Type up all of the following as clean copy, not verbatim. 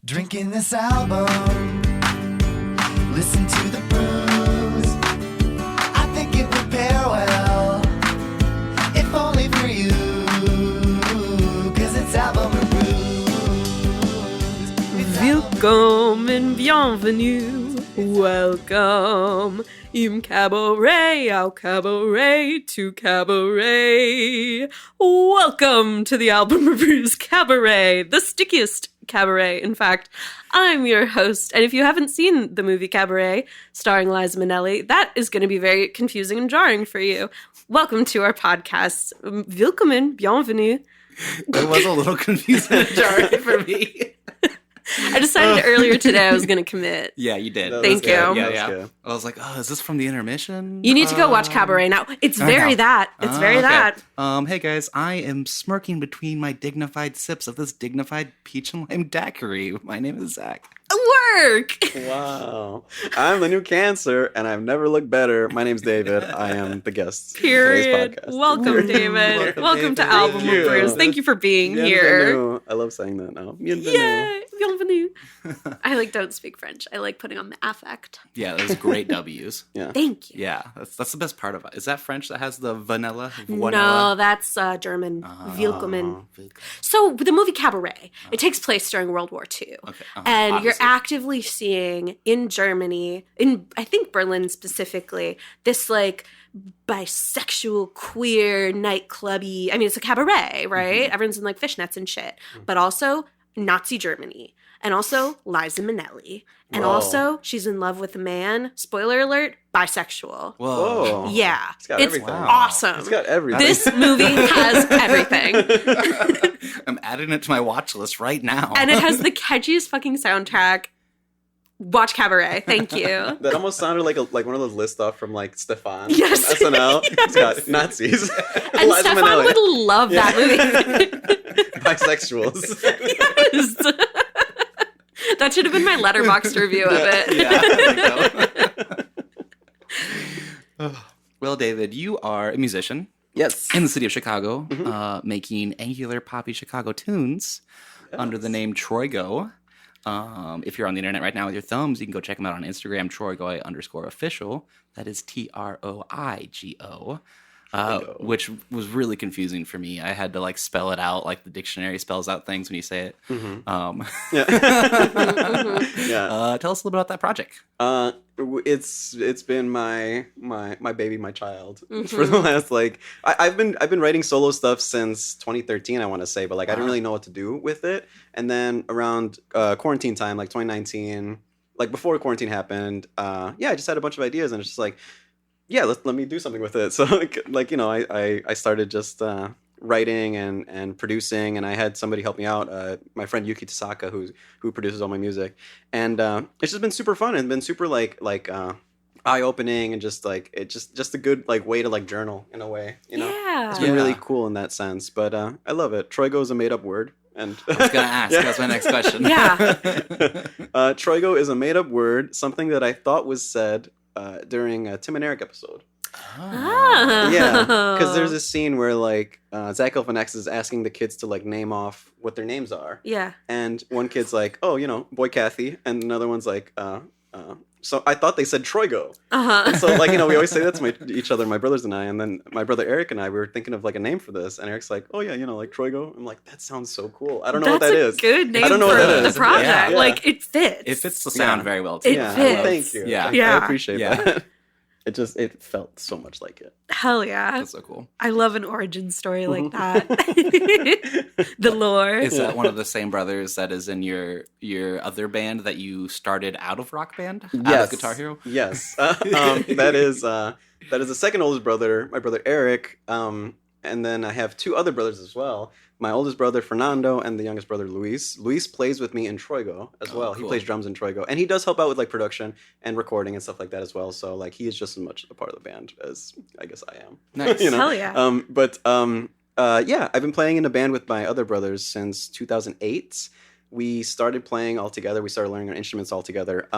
Drinking this album, listen to the booze. I think it would pair well, if only for you, cause it's album reviews. Welcome and bienvenue. Welcome im cabaret, au cabaret, to cabaret. Welcome to the Album Reviews Cabaret, the stickiest cabaret. In fact, I'm your host, and if you haven't seen the movie Cabaret, starring Liza Minnelli, that is going to be very confusing and jarring for you. Welcome to our podcast. Willkommen, bienvenue. It was a little confusing and jarring for me. I decided earlier today I was going to commit. Yeah, you did. Thank you. Yeah. I was like, oh, is this from the intermission? You need to go watch Cabaret now. It's very that. It's very that. Hey guys, I am smirking between my dignified sips of this dignified peach and lime daiquiri. My name is Zach. Work! Wow. I'm the new Cancer, and I've never looked better. My name's David. I am the guest. Period. Today's podcast. Welcome, David. Welcome to David. Album Thank you. Reviews. Thank you for being here. Bienvenue. I love saying that now. Bienvenue. Yay! Bienvenue. I don't speak French. I like putting on the affect. Yeah, those great W's. Yeah. Thank you. Yeah, that's the best part of it. Is that French that has the vanilla? No, that's German. Willkommen. So the movie Cabaret, it takes place during World War II. Okay. And Obviously. you're actively seeing in Germany, in I think Berlin specifically, this like bisexual, queer, nightclubby. I mean, it's a cabaret, right? Mm-hmm. Everyone's in like fishnets and shit. But also Nazi Germany. And also Liza Minnelli. And Whoa. also she's in love with a man. Spoiler alert, bisexual. Whoa. Whoa. Yeah. It's got everything. Wow. Awesome. It's got everything. This movie has everything. I'm adding it to my watch list right now. And it has the catchiest fucking soundtrack. Watch Cabaret. Thank you. That almost sounded like one of those list off from like Stefan Yes. from SNL. Yes. It's got Nazis. And Liza Stefan Minnelli. would love that movie. Bisexuals. Yes. That should have been my letterboxd review of it. Yeah, there you go. Well, David, you are a musician Yes. in the city of Chicago, Mm-hmm. making angular poppy Chicago tunes under the name Troigo. If you're on the internet right now with your thumbs, you can go check him out on Instagram, Troigo_official. That is Troigo. Which was really confusing for me. I had to like spell it out like the dictionary spells out things when you say it. Yeah. Tell us a little bit about that project. It's been my baby, my child for the last like I've been writing solo stuff since 2013, I want to say, but like I didn't really know what to do with it. And then around quarantine time, like 2019, like before quarantine happened, I just had a bunch of ideas, and it's just like, yeah, let me do something with it. So like you know, I started just writing and producing, and I had somebody help me out, my friend Yuki Tasaka, who produces all my music, and it's just been super fun and been super like eye-opening, and just like it just a good like way to like journal in a way, you know. Yeah. It's been really cool in that sense, but I love it. Troigo is a made-up word, and I was gonna ask. That's my next question. Yeah. Troigo is a made-up word, something that I thought was said during a Tim and Eric episode. Oh. Yeah, because there's this scene where like Zach Galifianakis is asking the kids to like name off what their names are. Yeah. And one kid's like, oh, you know, boy Kathy, and another one's like, so I thought they said Troigo. Uh-huh. So like, you know, we always say that to each other, my brothers and I, and then my brother Eric and I, we were thinking of like a name for this, and Eric's like, oh yeah, you know, like Troigo. I'm like, that sounds so cool. I don't know what that is. That's a good name I don't know for what that the is. project. Yeah. Like, it fits. It fits the sound Yeah. very well too. It Yeah, fits. thank you. Yeah. Yeah. I appreciate Yeah. that. It felt so much like it. Hell yeah. That's so cool. I love an origin story like that. The lore. Is that one of the same brothers that is in your other band that you started out of Rock Band? Out of Guitar Hero? Yes. That is the second oldest brother, my brother Eric. And then I have two other brothers as well. My oldest brother, Fernando, and the youngest brother, Luis. Luis plays with me in Troigo as well. Cool. He plays drums in Troigo. And he does help out with like production and recording and stuff like that as well. So like he is just as much a part of the band as I guess I am. Nice. You know? Hell yeah. I've been playing in a band with my other brothers since 2008. We started playing all together. We started learning our instruments all together.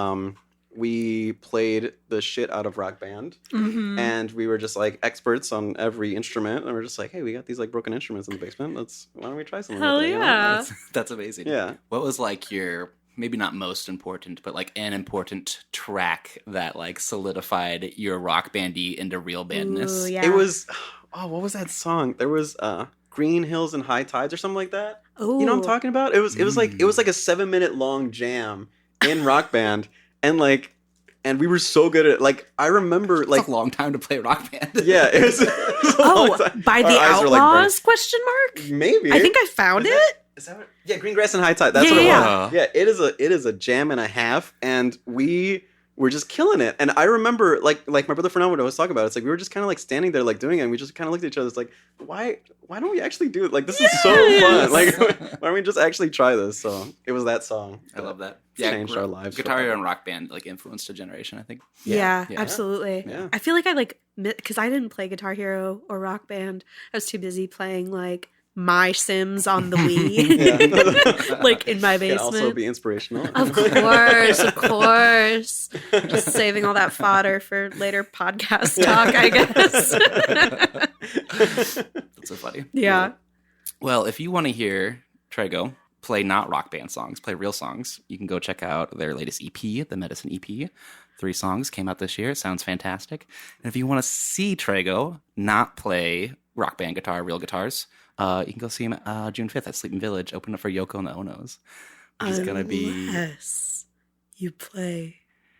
we played the shit out of Rock Band, and we were just like experts on every instrument, and we're just like, hey, we got these like broken instruments in the basement. Why don't we try something? Hell with it, you know? yeah. That's amazing. Yeah. What was like your maybe not most important, but like an important track that like solidified your rock bandy into real bandness. Ooh, yeah. It was, oh, what was that song? There was Green Hills and High Tides or something like that. Ooh. You know what I'm talking about? It was like a 7-minute long jam in Rock Band, and we were so good at it. Like, I remember, like, It's a long time to play rock band. yeah, it was, a long time. By Our the eyes were, like, Outlaws? Question mark. burning. Maybe. I think I found it. Is that what? Yeah, Green Grass and High Tide. That's Yeah, what it yeah, was. Yeah, it is a jam and a half, and we were just killing it. And I remember, like my brother Fernando was talking about it. It's like we were just kind of like standing there, like doing it, and we just kind of looked at each other. It's like, why don't we actually do it? Like, this is so fun. Like, why don't we just actually try this? So it was that song. I love that. Changed our lives. Guitar Hero and Rock Band like influenced a generation, I think. Yeah, Yeah. absolutely. Yeah. I feel like I because I didn't play Guitar Hero or Rock Band. I was too busy playing like My Sims on the Wii, Yeah. like in my Can basement. also be inspirational. Of course, of course. Just saving all that fodder for later podcast talk, I guess. That's so funny. Yeah. Well, if you want to hear Troigo play not rock band songs, play real songs, you can go check out their latest EP, the Medicine EP. 3 songs came out this year. It sounds fantastic. And if you want to see Troigo not play rock band guitar, real guitars, you can go see him June 5th at Sleeping Village, open up for Yoko and the Onos, which is going to be... Unless you play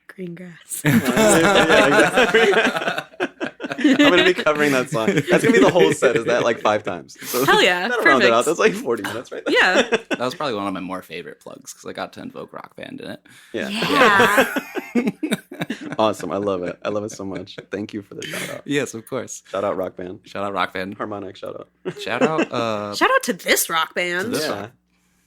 green grass. Yeah, exactly. I'm going to be covering that song. That's going to be the whole set, is that like 5 times. So Hell yeah, that'll round it perfect. out. That's like 40 minutes right there. Yeah. That was probably one of my more favorite plugs because I got to invoke rock band in it. Yeah. Yeah. Awesome. I love it. I love it so much. Thank you for the shout out. Yes, of course. Shout out Rock Band. Shout out rock band. Harmonic shout out. Shout out... Shout out to this rock band To this Yeah.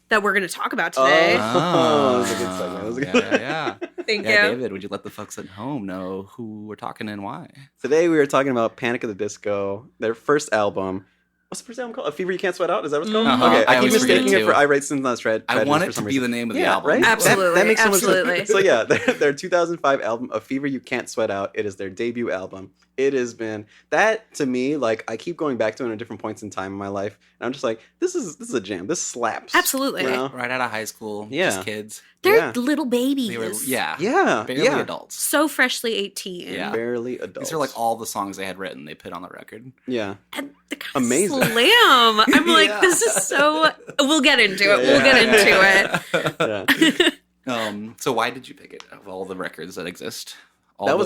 that we're going to talk about today. Oh, that was a good segment. That was a good yeah. Thank Yeah, you. David, would you let the folks at home know who we're talking and why? Today we were talking about Panic at the Disco, their first album. What's the first album called? A Fever You Can't Sweat Out? Is that what it's called? Uh-huh. Okay, I I keep always forget mistaking it it for too. I Write Sins Not Tragedies I want for it some to be reason. the name of the Yeah, album. right? Absolutely, That makes so much absolutely. sense. So yeah, their 2005 album, A Fever You Can't Sweat Out, it is their debut album. It has been, that to me, like, I keep going back to it at different points in time in my life, and I'm just like, this is a jam. This slaps. Absolutely. You know? Right out of high school, Yeah. just kids. They're Yeah. little babies. They were, yeah, Yeah. barely yeah. adults. So freshly 18. Yeah. Barely adults. These are like all the songs they had written, they put on the record. Yeah. And the kind of Amazing. slam. I'm like, Yeah. this is so... We'll get into it. Yeah, We'll yeah, get into it. Yeah. So why did you pick it of all the records that exist? All That the-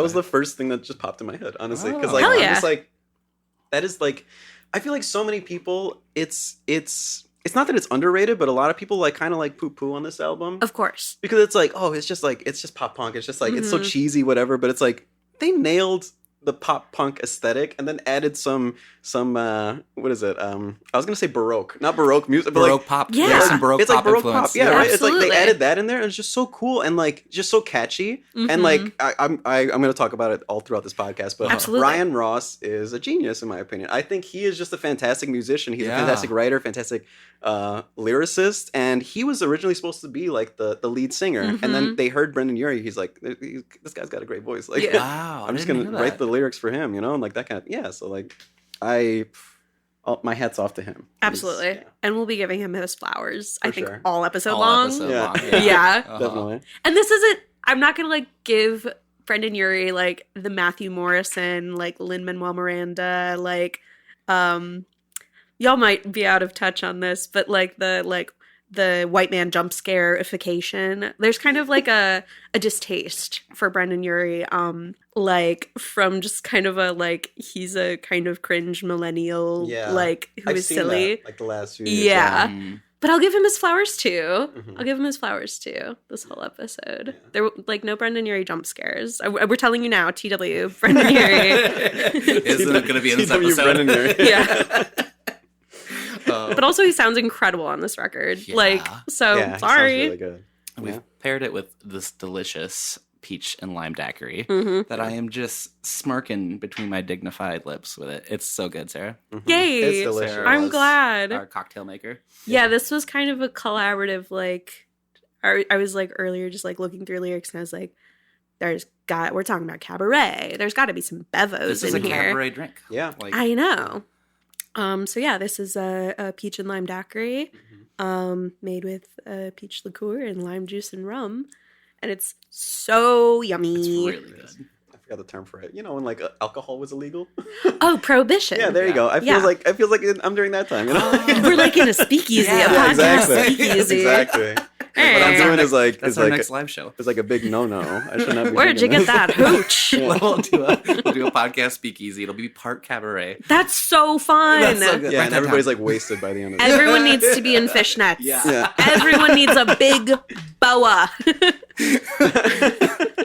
was okay. the first thing that just popped in my head, honestly, because Oh. like Hell I'm yeah. just like, that is like, I feel like so many people, it's not that it's underrated, but a lot of people like kind of like poo poo on this album Of course. because it's like, oh, it's just pop punk, it's just like it's so Mhm. cheesy, whatever. But it's like they nailed the pop punk aesthetic and then added some what is it? I was gonna say baroque, not baroque music, but Baroque like pop. Yeah. Yeah, some Baroque it's like pop baroque influence. pop, yeah, right. It's like Absolutely. they added that in there, and it's just so cool and like just so catchy. And like I'm going to talk about it all throughout this podcast, but Absolutely. Ryan Ross is a genius in my opinion. I think he is just a fantastic musician. He's Yeah. a fantastic writer, fantastic lyricist, and he was originally supposed to be like the lead singer. And then they heard Brendan Urie. He's like, this guy's got a great voice. Like, Yeah. Wow, I'm just gonna write the lyrics for him, you know, and like that kind of So like, my hat's off to him. Absolutely. He's- And we'll be giving him his flowers, I For think, sure. all episode All long. episode Yeah. long, Yeah. Uh-huh. Definitely. And this isn't, I'm not going to like give Brendan Urie like the Matthew Morrison, like Lin-Manuel Miranda, like, y'all might be out of touch on this, but like the white man jump scare-ification. There's kind of like a distaste for Brendan Urie, like from just kind of a like he's a kind of cringe millennial, Yeah. like who I've is seen silly. that, like the last few years. Yeah. Mm. But I'll give him his flowers too. Mhm. I'll give him his flowers too. This whole episode, Yeah. there were like no Brendan Urie jump scares. We're telling you now, TW Brendan Urie. Isn't it going to be in this TW episode? Brendan Urie. Yeah. Uh, But also, he sounds incredible on this record. Yeah. Like, so Yeah, he sounds sorry. really good. We've Yeah. paired it with this delicious peach and lime daiquiri Mhm. that I am just smirking between my dignified lips with it. It's so good, Sarah. Mhm. Yay. It's delicious. Sarah I'm was glad. Our cocktail maker. Yeah, this was kind of a collaborative. Like, I was like earlier, just like looking through lyrics, and I was like, we're talking about cabaret. There's got to be some bevos This is in a here. cabaret drink. Yeah. Like, I know. So yeah, this is a peach and lime daiquiri. made with peach liqueur and lime juice and rum, and it's so yummy. It's really good. I forgot the term for it. You know, when like alcohol was illegal. Oh, prohibition. Yeah, there you go. I feel like I'm during that time. You know, we're like in a speakeasy, a Yeah, podcast exactly. speakeasy. Exactly. Hey. What I'm doing is like That's is our like next live show. it's like a big no. I should not be. Where'd you drinking get this. that hooch? We'll do a podcast speakeasy. It'll be part cabaret. That's so fun. That's so good. Yeah, Write and that everybody's down. like wasted by the end of it. Everyone needs to be in fishnets. Yeah. Everyone needs a big boa.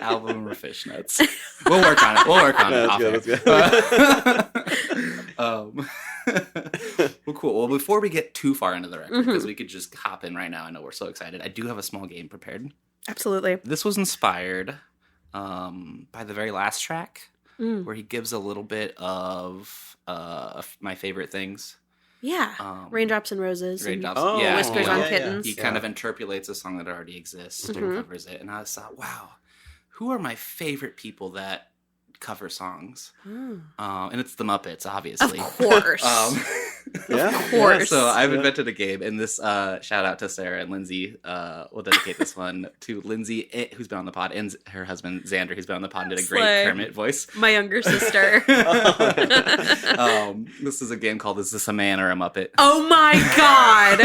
Album or fishnets. We'll work on it. That's good. Well, cool. Well, before we get too far into the record, because we could just hop in right now. I know we're so excited. I do have a small game prepared. Absolutely. This was inspired by the very last track, where he gives a little bit of my favorite things. Yeah. Raindrops and Roses. Raindrops. Oh, yeah, Whiskers he, on yeah, Kittens. He kind of interpolates a song that already exists and covers it. And I thought, wow, who are my favorite people that cover songs? And it's the Muppets, obviously. Of course. Yeah. Of course. So I've invented a game, and this shout out to Sarah and Lindsay. We'll dedicate this one to Lindsay, who's been on the pod, and her husband Xander, who's been on the pod and did a great Slay. Kermit voice. My younger sister. This is a game called "Is This a Man or a Muppet?" Oh my god.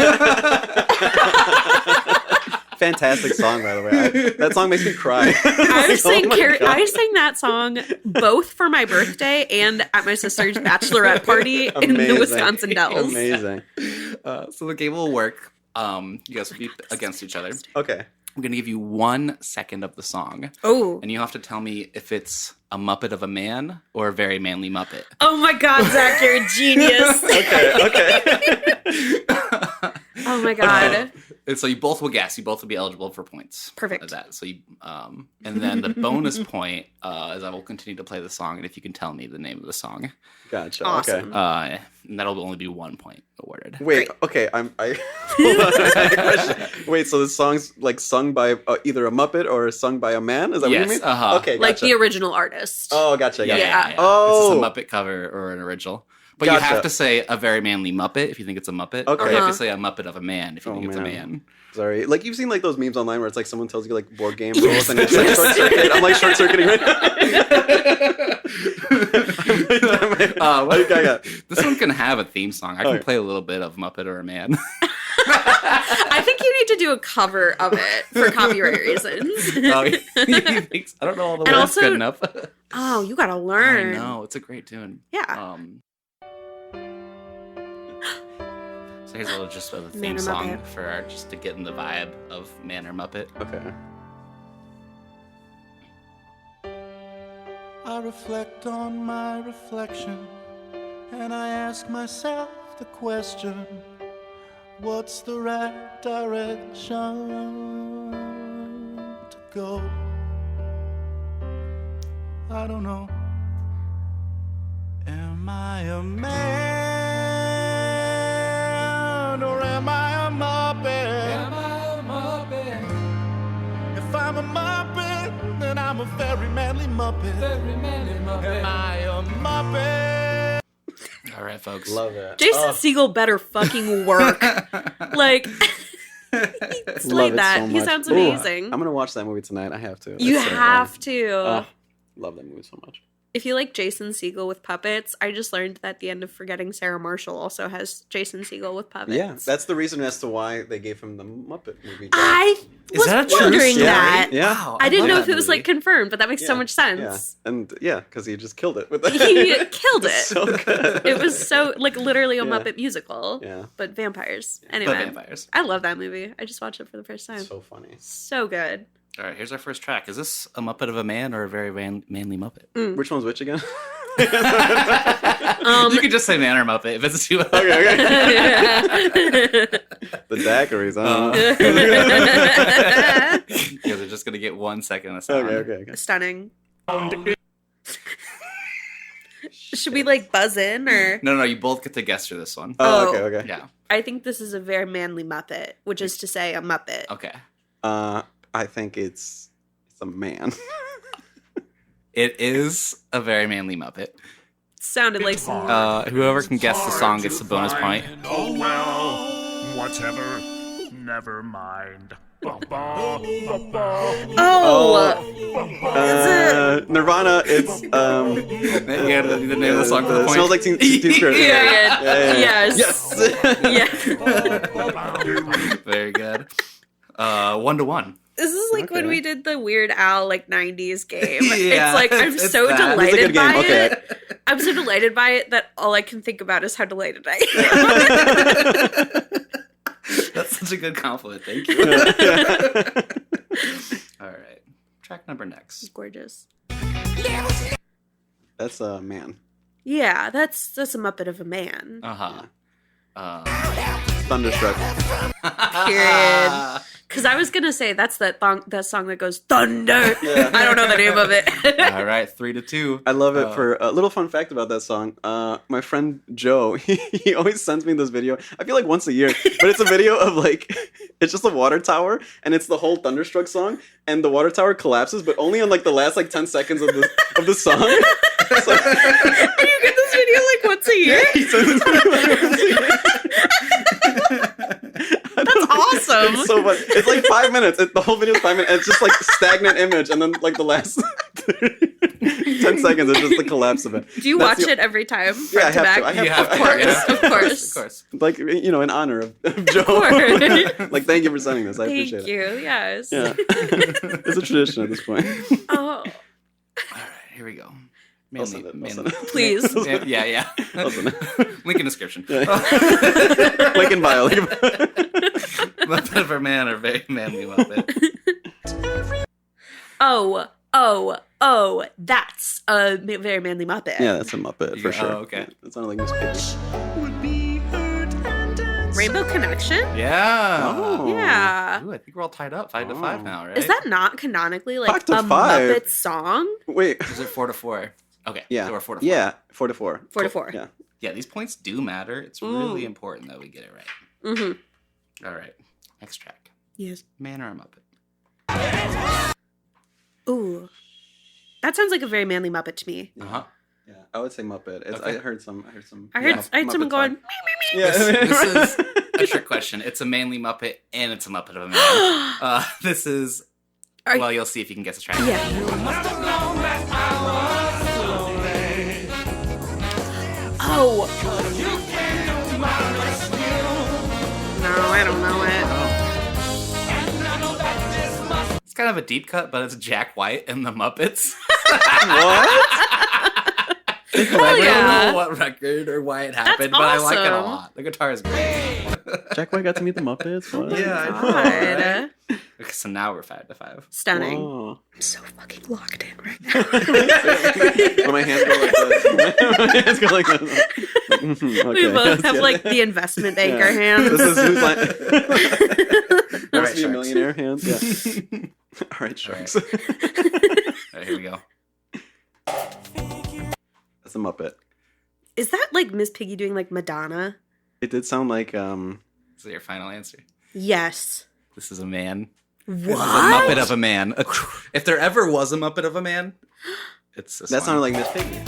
Fantastic song, by the way. That song makes me cry. I sang, Oh my God. I sang that song both for my birthday and at my sister's bachelorette party in the Amazing. Wisconsin Dells. Amazing. So the game will work. You guys will be against each other. Okay. I'm going to give you 1 second of the song, Oh. and you have to tell me if it's a Muppet of a man or a very manly Muppet. Oh my god, Zach, you're a genius. Okay. Oh my god. And so you both will guess. You both will be eligible for points. Perfect. Of that. So you, and then the bonus point is I will continue to play the song, and if you can tell me the name of the song, Gotcha. Awesome. Okay. and that'll only be 1 point awarded. Wait. Great. Okay. Hold on, I have a question. Wait. So the song's like sung by either a Muppet or sung by a man? Is that what Yes, you mean? uh-huh. Okay. Like Gotcha. the original artist. Oh, gotcha. Yeah. Gotcha. Yeah. Oh. This is a Muppet cover or an original. But you Gotcha. have to say a very manly Muppet if you think it's a Muppet. Or Okay. you have to say a Muppet of a man if you think it's a man. man. Sorry. Like you've seen like those memes online where it's like someone tells you like board game rules and it's like short circuit. I'm like short circuiting right now. This one can have a theme song. I can Okay. play a little bit of Muppet or a Man. I think you need to do a cover of it for copyright reasons. Oh, you think so? I don't know all the And words also- good enough. Oh, you gotta I learn. know, it's a great tune. Yeah. So here's a little just of a Man theme or song Muppet. for just to get in the vibe of Man or Muppet. Okay. I reflect on my reflection and I ask myself the question, what's the right direction to go? I don't know. Am I a man or am I a Muppet? Am I a Muppet? If I'm a Muppet, then I'm a very manly Muppet. Very manly Muppet. Am I a Muppet? All right, folks. Love it. Jason Segel better fucking work. Like, he Love slayed it that. so He much. sounds Ooh, amazing. I'm gonna watch that movie tonight. I have to. You It's so have good. to. Oh, love that movie so much. If you like Jason Segel with puppets, I just learned that the end of Forgetting Sarah Marshall also has Jason Segel with puppets. Yeah, that's the reason as to why they gave him the Muppet movie. job. I Is was that a true wondering story? that. Yeah. Wow, I didn't love know if that it was movie. like confirmed, but that makes so much Yeah, sense. and yeah, because he just killed it with that. He killed it. So good. It was so like literally a Yeah. Muppet musical. Yeah. But vampires. Anyway. But vampires. I love that movie. I just watched it for the first time. So funny. So good. All right, here's our first track. Is this a Muppet of a man or a very manly Muppet? Which one's which again? You can just say man or Muppet if it's too. Okay. The daiquiris. I don't know. You guys are just gonna get 1 second of sound. Okay. Stunning. Should we like buzz in or? No, you both get to guess for this one. Oh, okay. Yeah. I think this is a very manly Muppet, which is to say a Muppet. Okay. I think it's a man. It is a very manly Muppet. Sounded like some. Whoever can guess the song gets the bonus point. Oh well, whatever. Never mind. Oh, Nirvana. It's Yeah, the name of the song for the point. Smells Like Teen Spirit. Yes. Yes. Yeah. Very good. 1-1. This is like when Okay. we did the Weird Al 90s game. Yeah, it's like I'm it's so that. It's a delighted good game. by Okay. it. I'm so delighted by it that all I can think about is how delighted I am. That's such a good compliment. Thank you. All right. Track number next. Gorgeous. That's a man. Yeah, that's a Muppet of a man. Uh-huh. Thunderstruck. Period. Because I was gonna say that's that song that goes thunder. Yeah. I don't know the name of it. All right, 3-2. I love it. For a little fun fact about that song, my friend Joe, he always sends me this video. I feel like once a year, but it's a video of like, it's just a water tower, and it's the whole Thunderstruck song, and the water tower collapses, but only in like the last like 10 seconds of the song. So, And you get this video like once a year. he sends it to me like once a year. That's awesome. It's so fun. It's like 5 minutes. The whole video is 5 minutes. It's just like stagnant image, and then like the last 10 seconds is just the collapse of it. Do you That's watch the- it every time? Yeah, I front to have back? to. I have You have to. to, Of course, yeah. of course. Of course. Like, you know, in honor of Joe. course. Like, thank you for sending this. I Thank appreciate you. it. Yes. Yeah. It's a tradition at this point. Oh, All right, here we go. I'll send it. please. Yeah. I'll send it. Link in description. Link in bio. Muppet of a man or very manly Muppet. Oh, that's a very manly Muppet. Yeah, that's a Muppet for Oh, sure. okay. That sounded like Miss Piggy. Rainbow Connection? Yeah. Oh. Yeah. Ooh, I think we're all tied up 5-5 Oh. now, right? Is that not canonically like 5 to a 5? Muppet song? Wait. Is it 4-4? Okay. Yeah. So we're 4-4. Yeah, 4-4. 4-4. Yeah. Yeah, these points do matter. It's really important that we get it right. Mm-hmm. All right. Next track. Yes. Man or a Muppet? Ooh. That sounds like a very manly Muppet to me. Uh-huh. Yeah, I would say Muppet. Okay. I heard some. I heard someone Muppet going, talk. Yeah. This is a trick question. It's a manly Muppet and it's a Muppet of a man. This is... Are- Well, you'll see if you can guess the track. yeah. Oh. No, I don't know it. It's kind of a deep cut, but it's Jack White and the Muppets. What? Hell I don't yeah. know what record or why it happened, That's but I like it a awesome. lot. The guitar is great. Jack White got to meet the Muppets? What? Yeah, I know, God. right? Okay, so now we're 5-5. Stunning. Oh. I'm so fucking locked in right now. When my hands go like this. My hands go like this. Okay. We both have Yeah. like the investment banker Yeah. hands. This is who's like. All Must right, be a Sharks. millionaire hands. Yeah. All right, sharks. All right, here we go. That's a Muppet. Is that like Miss Piggy doing like Madonna? It did sound like Is that your final answer? Yes. This is a man. What? This is a Muppet of a man. If there ever was a Muppet of a man, it's this that one. sounded like Miss Piggy.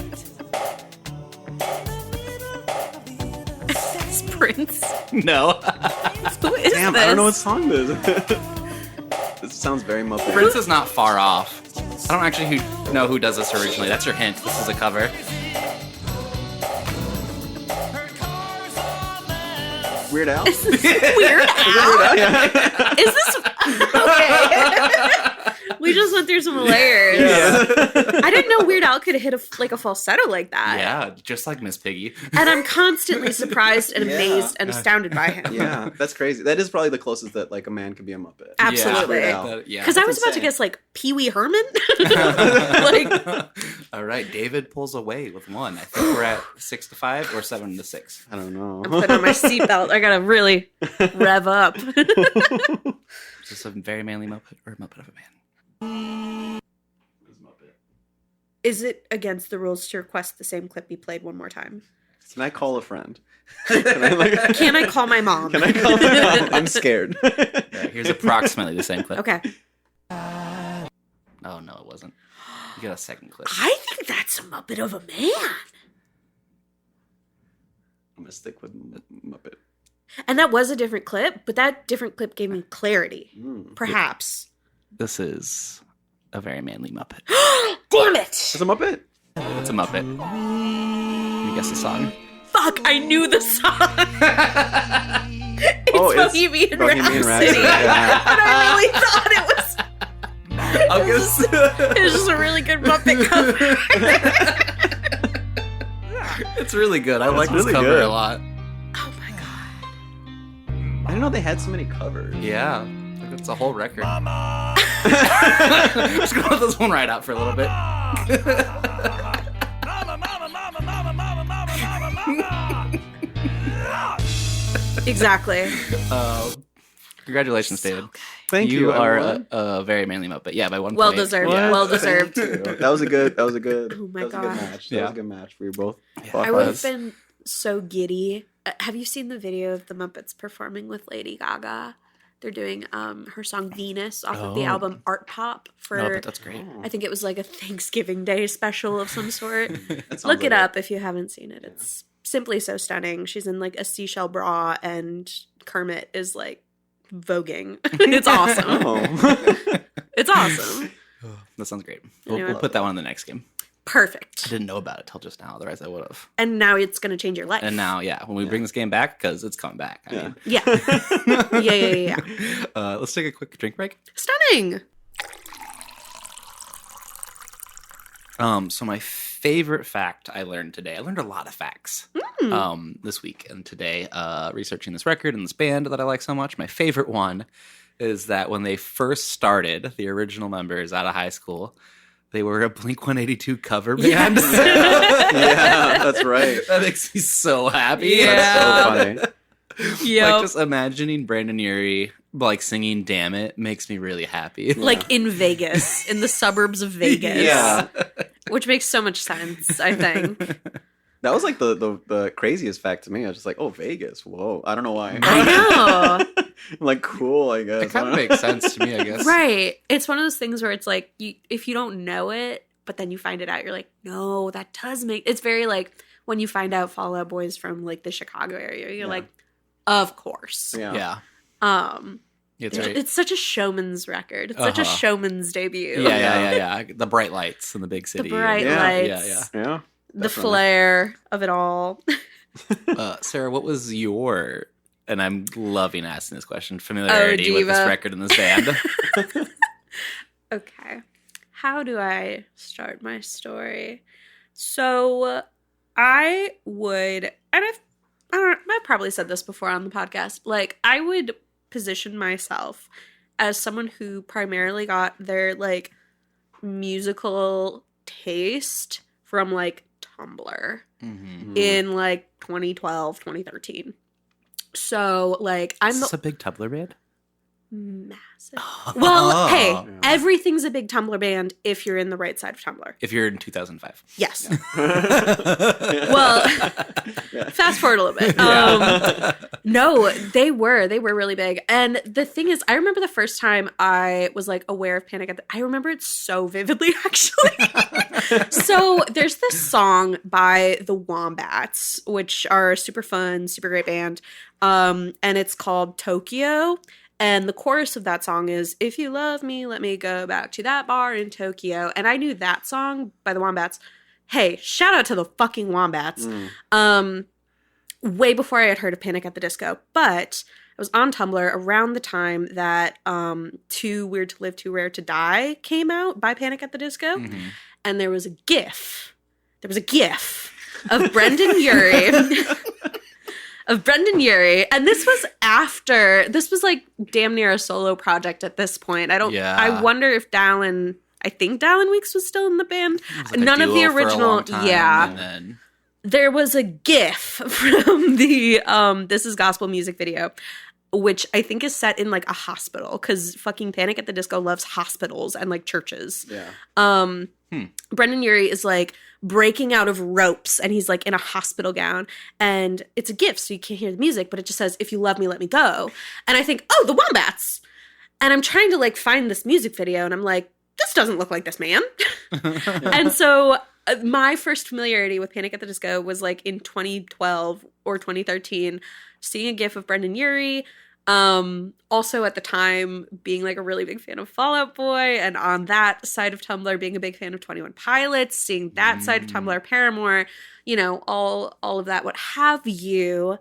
It's Prince. No. Who is Damn, this? I don't know what song this is. This sounds very Muppet. Prince is not far off. I don't actually know who does this originally. That's your hint. This is a cover. Weird Al? Is this Weird Al? Yeah. Is this okay? We just went through some layers. I didn't know Weird Al could hit a falsetto like that. Yeah, just like Miss Piggy. And I'm constantly surprised and amazed and astounded by him. Yeah, that's crazy. That is probably the closest that like a man could be a Muppet. Absolutely. Yeah. Because I was about to insane. guess like Pee Wee Herman. Like, All right, David pulls away with one. I think we're at 6-5 or 7-6. I don't know. I'm putting on my seatbelt. I gotta really rev up. Is this a very manly Muppet or a Muppet of a man? Is it against the rules to request the same clip be played one more time? Can I call a friend? Can Can I call my mom? Can I call my mom? I'm scared. Yeah, here's approximately the same clip. Okay. Oh, no, it wasn't. You got a second clip. I think that's a Muppet of a man. I'm gonna stick with Muppet. And that was a different clip, but that different clip gave me clarity. Perhaps. This is a very manly Muppet. Damn it! It's a Muppet. It's a Muppet. Can you guess the song? Fuck, I knew the song. It's Bohemian Rhapsody. Yeah. And I really thought it was... It was just a really good Muppet cover. It's really good. I like this really cover good. a lot. Oh my god. I didn't know they had so many covers. Yeah. It's a whole record. I'm just going to let this one ride out for a little bit. Exactly. Congratulations, David. Thank you. You are everyone. a very manly Muppet. Yeah, by 1 Well point. deserved. Yeah. Well deserved. Thank you. That was a good. Oh my that was a good God. match. That Yeah. was a good match for you both. I would have was. been so giddy. Have you seen the video of the Muppets performing with Lady Gaga? They're doing her song Venus off of the Oh. album Art Pop for, No, but that's great. I think it was like a Thanksgiving Day special of some sort. That sounds Look it like up if you haven't seen it. It's simply so stunning. She's in like a seashell bra and Kermit is like voguing. It's awesome. Oh. It's awesome. That sounds great. We'll Anyway. put that one in the next game. I Perfect. didn't know about it till just now. Otherwise, I would have. And now it's going to change your life. And now, yeah, when we bring this game back, because it's coming back. I Yeah. mean, Yeah. Yeah. let's take a quick drink break. Stunning. So my favorite fact I learned today. I learned a lot of facts this week and today, researching this record and this band that I like so much. My favorite one is that when they first started, the original members out of high school, they were a Blink-182 cover band. Yeah, that's right. That makes me so happy. Yeah. That's so funny. Yep. Like just imagining Brandon Urie like singing "Damn It" makes me really happy. Like in Vegas, in the suburbs of Vegas. Yeah. Which makes so much sense, I think. That was like the craziest fact to me. I was just like, oh, Vegas. Whoa. I don't know why. I know. I'm like, cool, I guess. It kind of makes sense to me, I guess. Right. It's one of those things where it's like, if you don't know it, but then you find it out, you're like, no, that does make... It's very like when you find out Fall Out Boy's from like the Chicago area, you're like, of course. Yeah. Yeah. It's right. It's such a showman's record. It's such a showman's debut. Yeah. The bright lights in the big city. The bright Yeah. lights. Yeah. The Definitely. flair of it all. Sarah, what was your, and I'm loving asking this question, familiarity with this diva. record and this band? Okay. How do I start my story? So I would, and I've probably said this before on the podcast, like I would position myself as someone who primarily got their like musical taste from like Tumblr in like 2012, 2013. So like I'm Is this a big Tumblr band? massive. Well, hey, Yeah. everything's a big Tumblr band if you're in the right side of Tumblr. If you're in 2005. Yes. Well, fast forward a little bit. No, they were really big. And the thing is, I remember the first time I was like aware of Panic at the... I remember it so vividly, actually. So there's this song by the Wombats, which are a super fun, super great band. And it's called Tokyo. And the chorus of that song is, if you love me, let me go back to that bar in Tokyo. And I knew that song by the Wombats. Hey, shout out to the fucking Wombats. Way before I had heard of Panic at the Disco. But I was on Tumblr around the time that Too Weird to Live, Too Rare to Die came out by Panic at the Disco. And there was a GIF. There was a GIF of Brendan Urie. Of Brendan Urie. And this was like damn near a solo project at this point. I wonder if I think Dallin Weeks was still in the band. Like None a of the duo for a original, long time, yeah. And then There was a GIF from the This Is Gospel music video, which I think is set in like a hospital because fucking Panic at the Disco loves hospitals and like churches. Yeah. Brendan Urie is like breaking out of ropes and he's like in a hospital gown and it's a GIF so you can't hear the music, but it just says, if you love me, let me go. And I think, oh, the Wombats. And I'm trying to like find this music video and I'm like, this doesn't look like this man. And so my first familiarity with Panic at the Disco was like in 2012 or 2013. seeing a gif of Brendan Urie. Also at the time being like a really big fan of Fall Out Boy, and on that side of Tumblr being a big fan of 21 Pilots, seeing that side of Tumblr, Paramore, you know, all of that, what have you,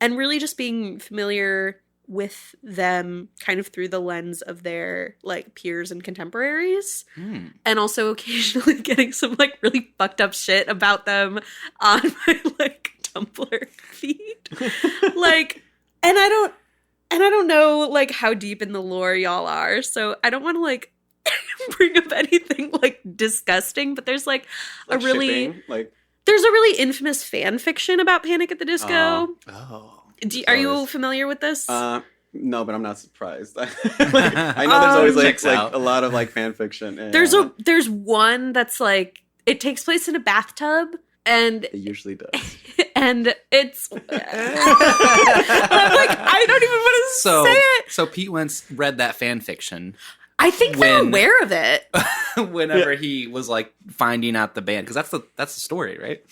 and really just being familiar with them kind of through the lens of their like peers and contemporaries, and also occasionally getting some like really fucked up shit about them on my like Tumblr feed. Like, and I don't know like how deep in the lore y'all are, so I don't want to like bring up anything like disgusting, but there's like a really shipping, like there's a really infamous fan fiction about Panic at the Disco. Are you familiar with this? No, but I'm not surprised. Like, I know there's always like a lot of like fan fiction. And, there's one that's like it takes place in a bathtub, and it usually does. And it's I'm like, I don't even want to say it. So Pete Wentz read that fan fiction. I think they're aware of it. Whenever he was like finding out the band, because that's the story, right?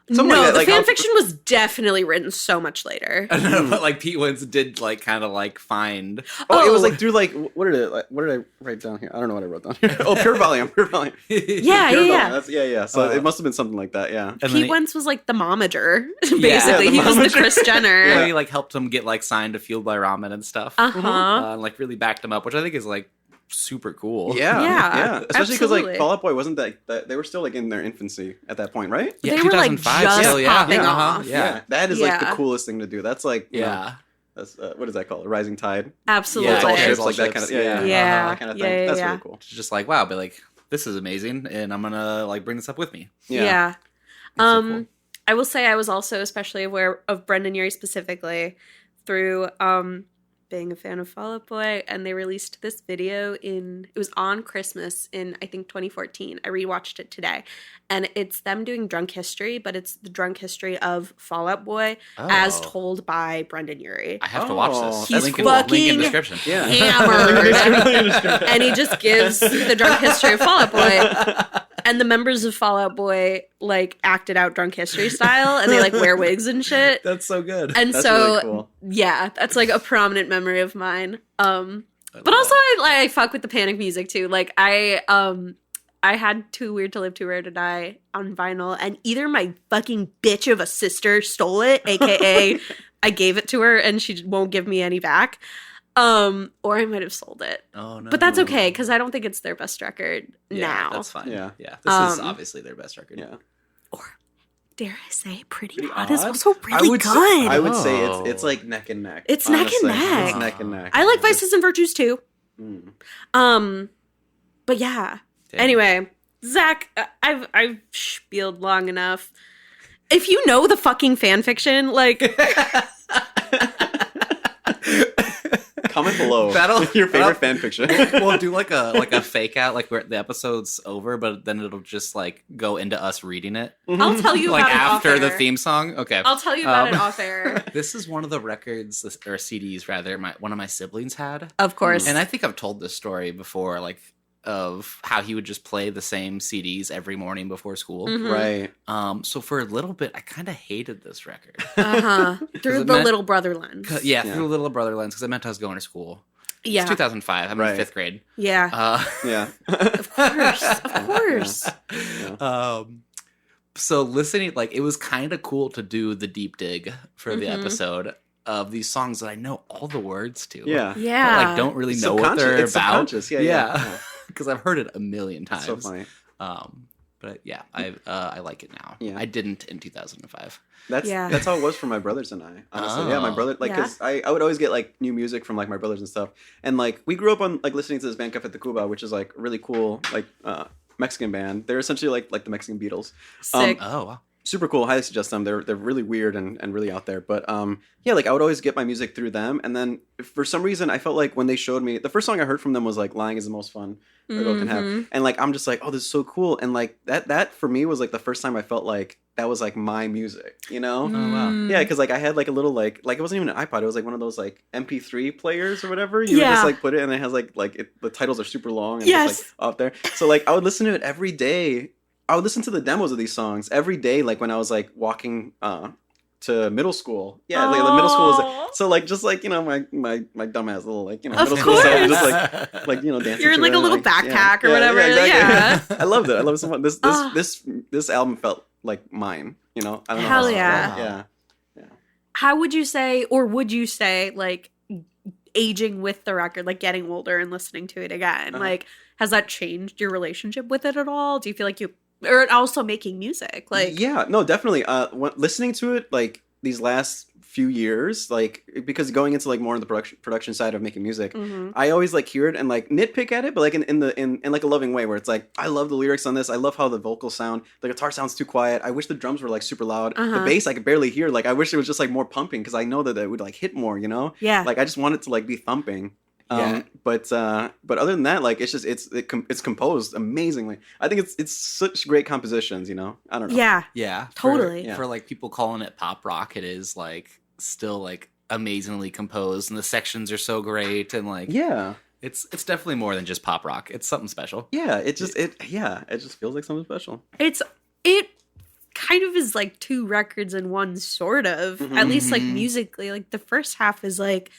Something no, like that, the like, fan fiction was definitely written so much later. I don't know, but like Pete Wentz did like kind of like find. Oh, it was like through like what did I write down here? I don't know what I wrote down here. Oh, Pure Volume. Yeah, Pure yeah. Volume. Yeah. So it must have been something like that. Yeah. Pete Wentz was like the momager, basically. He was the Kris Jenner. Yeah, he like helped him get like signed to Fueled by Ramen and stuff. And like really backed him up, which I think is like super cool. Yeah. Especially because like absolutely. Fall Out Boy wasn't that they were still like in their infancy at that point, right? Yeah, They were like 2005 just still, popping yeah. off. Yeah. That is like the Yeah. coolest thing to do. That's like you know, Yeah. that's what is that called? A rising tide. Absolutely. Yeah, All yeah. ships, like that kind of Yeah. that kind of thing. Yeah, That's yeah. really cool. It's just like, wow, but like this is amazing, and I'm gonna like bring this up with me. Yeah. so cool. I will say I was also especially aware of Brendan Urie specifically through being a fan of Fall Out Boy, and they released this video it was on Christmas in I think 2014. I rewatched it today, and it's them doing drunk history, but it's the drunk history of Fall Out Boy as told by Brendan Urie. I have to watch this. He's link fucking in description. Yeah. hammered. And he just gives the drunk history of Fall Out Boy. And the members of Fall Out Boy like acted out drunk history style, and they like wear wigs and shit. That's so good. And That's so really cool. yeah, that's like a prominent memory of mine. But also I fuck with the Panic music too. Like I had Too Weird to Live, Too Rare to Die on vinyl, and either my fucking bitch of a sister stole it, aka I gave it to her and she won't give me any back. Or I might have sold it. Oh no. But that's okay, because I don't think it's their best record now. That's fine. Yeah. This is obviously their best record. Yeah. Or dare I say, Pretty Odd? Odd is also really good. I would say Oh. it's like neck and neck. It's neck and honestly. neck. It's neck and neck. I like Vices and Virtues too. Mm. But yeah. Damn. Anyway, Zach, I've spieled long enough. If you know the fucking fan fiction, like Comment below your favorite fan fiction. We'll do like a fake out, like where the episode's over, but then it'll just like go into us reading it, I'll tell you like about it after off the air. theme song. Okay, I'll tell you about it off air. This is one of the records or CDs rather. One of my siblings had, Of course. and I think I've told this story before, like of how he would just play the same CDs every morning before school. Mhm. Right. So for a little bit, I kind of hated this record. Through it the meant- little brother lens. Yeah, through the Little Brother lens, because it meant I was going to school. Yeah. It's 2005. I'm in Right. 5th grade. Yeah. Yeah. Of course. So listening, like, it was kind of cool to do the deep dig for the episode of these songs that I know all the words to. Yeah. Yeah. But, like, don't really know what they're It's about. subconscious. Yeah. Because I've heard it a million times. So funny. But yeah, I like it now. Yeah. I didn't in 2005. That's how it was for my brothers and I. Honestly, yeah, my brother, like, because I would always get like new music from like my brothers and stuff, and like we grew up on like listening to this band Café Tacuba, which is like really cool, like Mexican band. They're essentially like the Mexican Beatles. Sick. Oh wow. Super cool. Highly suggest them. They're really weird and really out there. But yeah, like I would always get my music through them, and then for some reason I felt like when they showed me the first song I heard from them was like "Lying Is the Most Fun a Girl Can Have," and like I'm just like, oh, this is so cool, and like that for me was like the first time I felt like that was like my music, you know? Oh wow. Yeah, because like I had like a little like it wasn't even an iPod. It was like one of those like MP3 players or whatever. You would just like put it, and it has the titles are super long and just like up there. So like I would listen to it every day. I would listen to the demos of these songs every day, like when I was like walking to to middle school. Yeah, like the middle school was Aw. so like just like my dumbass little like Of middle school stuff, course. just like dancing. You're in to like it, a little backpack or whatever. exactly. Yeah. I loved it. I loved it so much. Ah. This album felt like mine. I don't know. Hell how to yeah. describe it. Yeah. How would you say, or would you say, like, aging with the record, like getting older and listening to it again, like, has that changed your relationship with it at all? Do you feel like or also making music, like? Yeah, no, definitely. Listening to it like these last few years, like because going into like more on the production side of making music, I always like hear it and like nitpick at it, but like in like a loving way, where it's like I love the lyrics on this. I love how the vocals sound. The guitar sounds too quiet. I wish the drums were like super loud. The bass I could barely hear. Like I wish it was just like more pumping because I know that it would like hit more. Yeah. Like I just want it to like be thumping. But other than that, like it's just it's composed amazingly. I think it's such great compositions. I don't know. Yeah. Yeah, Totally. For like people calling it pop rock, it is like still like amazingly composed, and the sections are so great, and like it's definitely more than just pop rock. It's something special. Yeah, it just feels like something special. It kind of is like two records in one, sort of. At least like musically, like the first half is like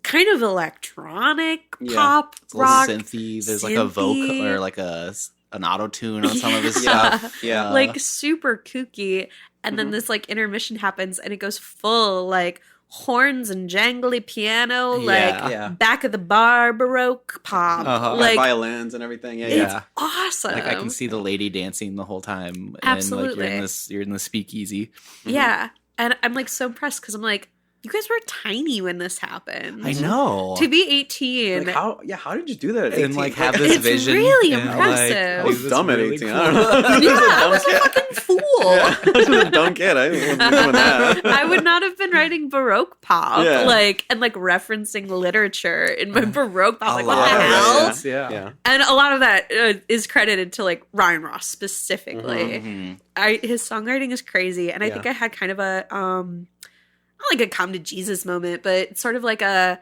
kind of electronic pop It's a little rock, synthy. There's like a vocal or like an auto tune on some of his Yeah. stuff. Yeah. like super kooky, and then this like intermission happens and it goes full like horns and jangly piano, like back of the bar baroque pop, like violins and everything. it's awesome. Like I can see the lady dancing the whole time. Absolutely. And like you're in the speakeasy. Yeah, and I'm like so impressed because I'm like, you guys were tiny when this happened. I know. To be 18. Like how did you do that at 18? And like have this It's vision. really and, impressive. I was dumb at really 18. cool. I don't know. Yeah, I was a fucking fool. I was just a dumb kid. I wasn't doing that. I would not have been writing baroque pop, Yeah. like referencing literature in my baroque pop. Like, A what the lot of hell? it is, Yeah. Yeah. And a lot of that is credited to like Ryan Ross specifically. His songwriting is crazy, and I think I had kind of a not like a come to Jesus moment, but sort of like I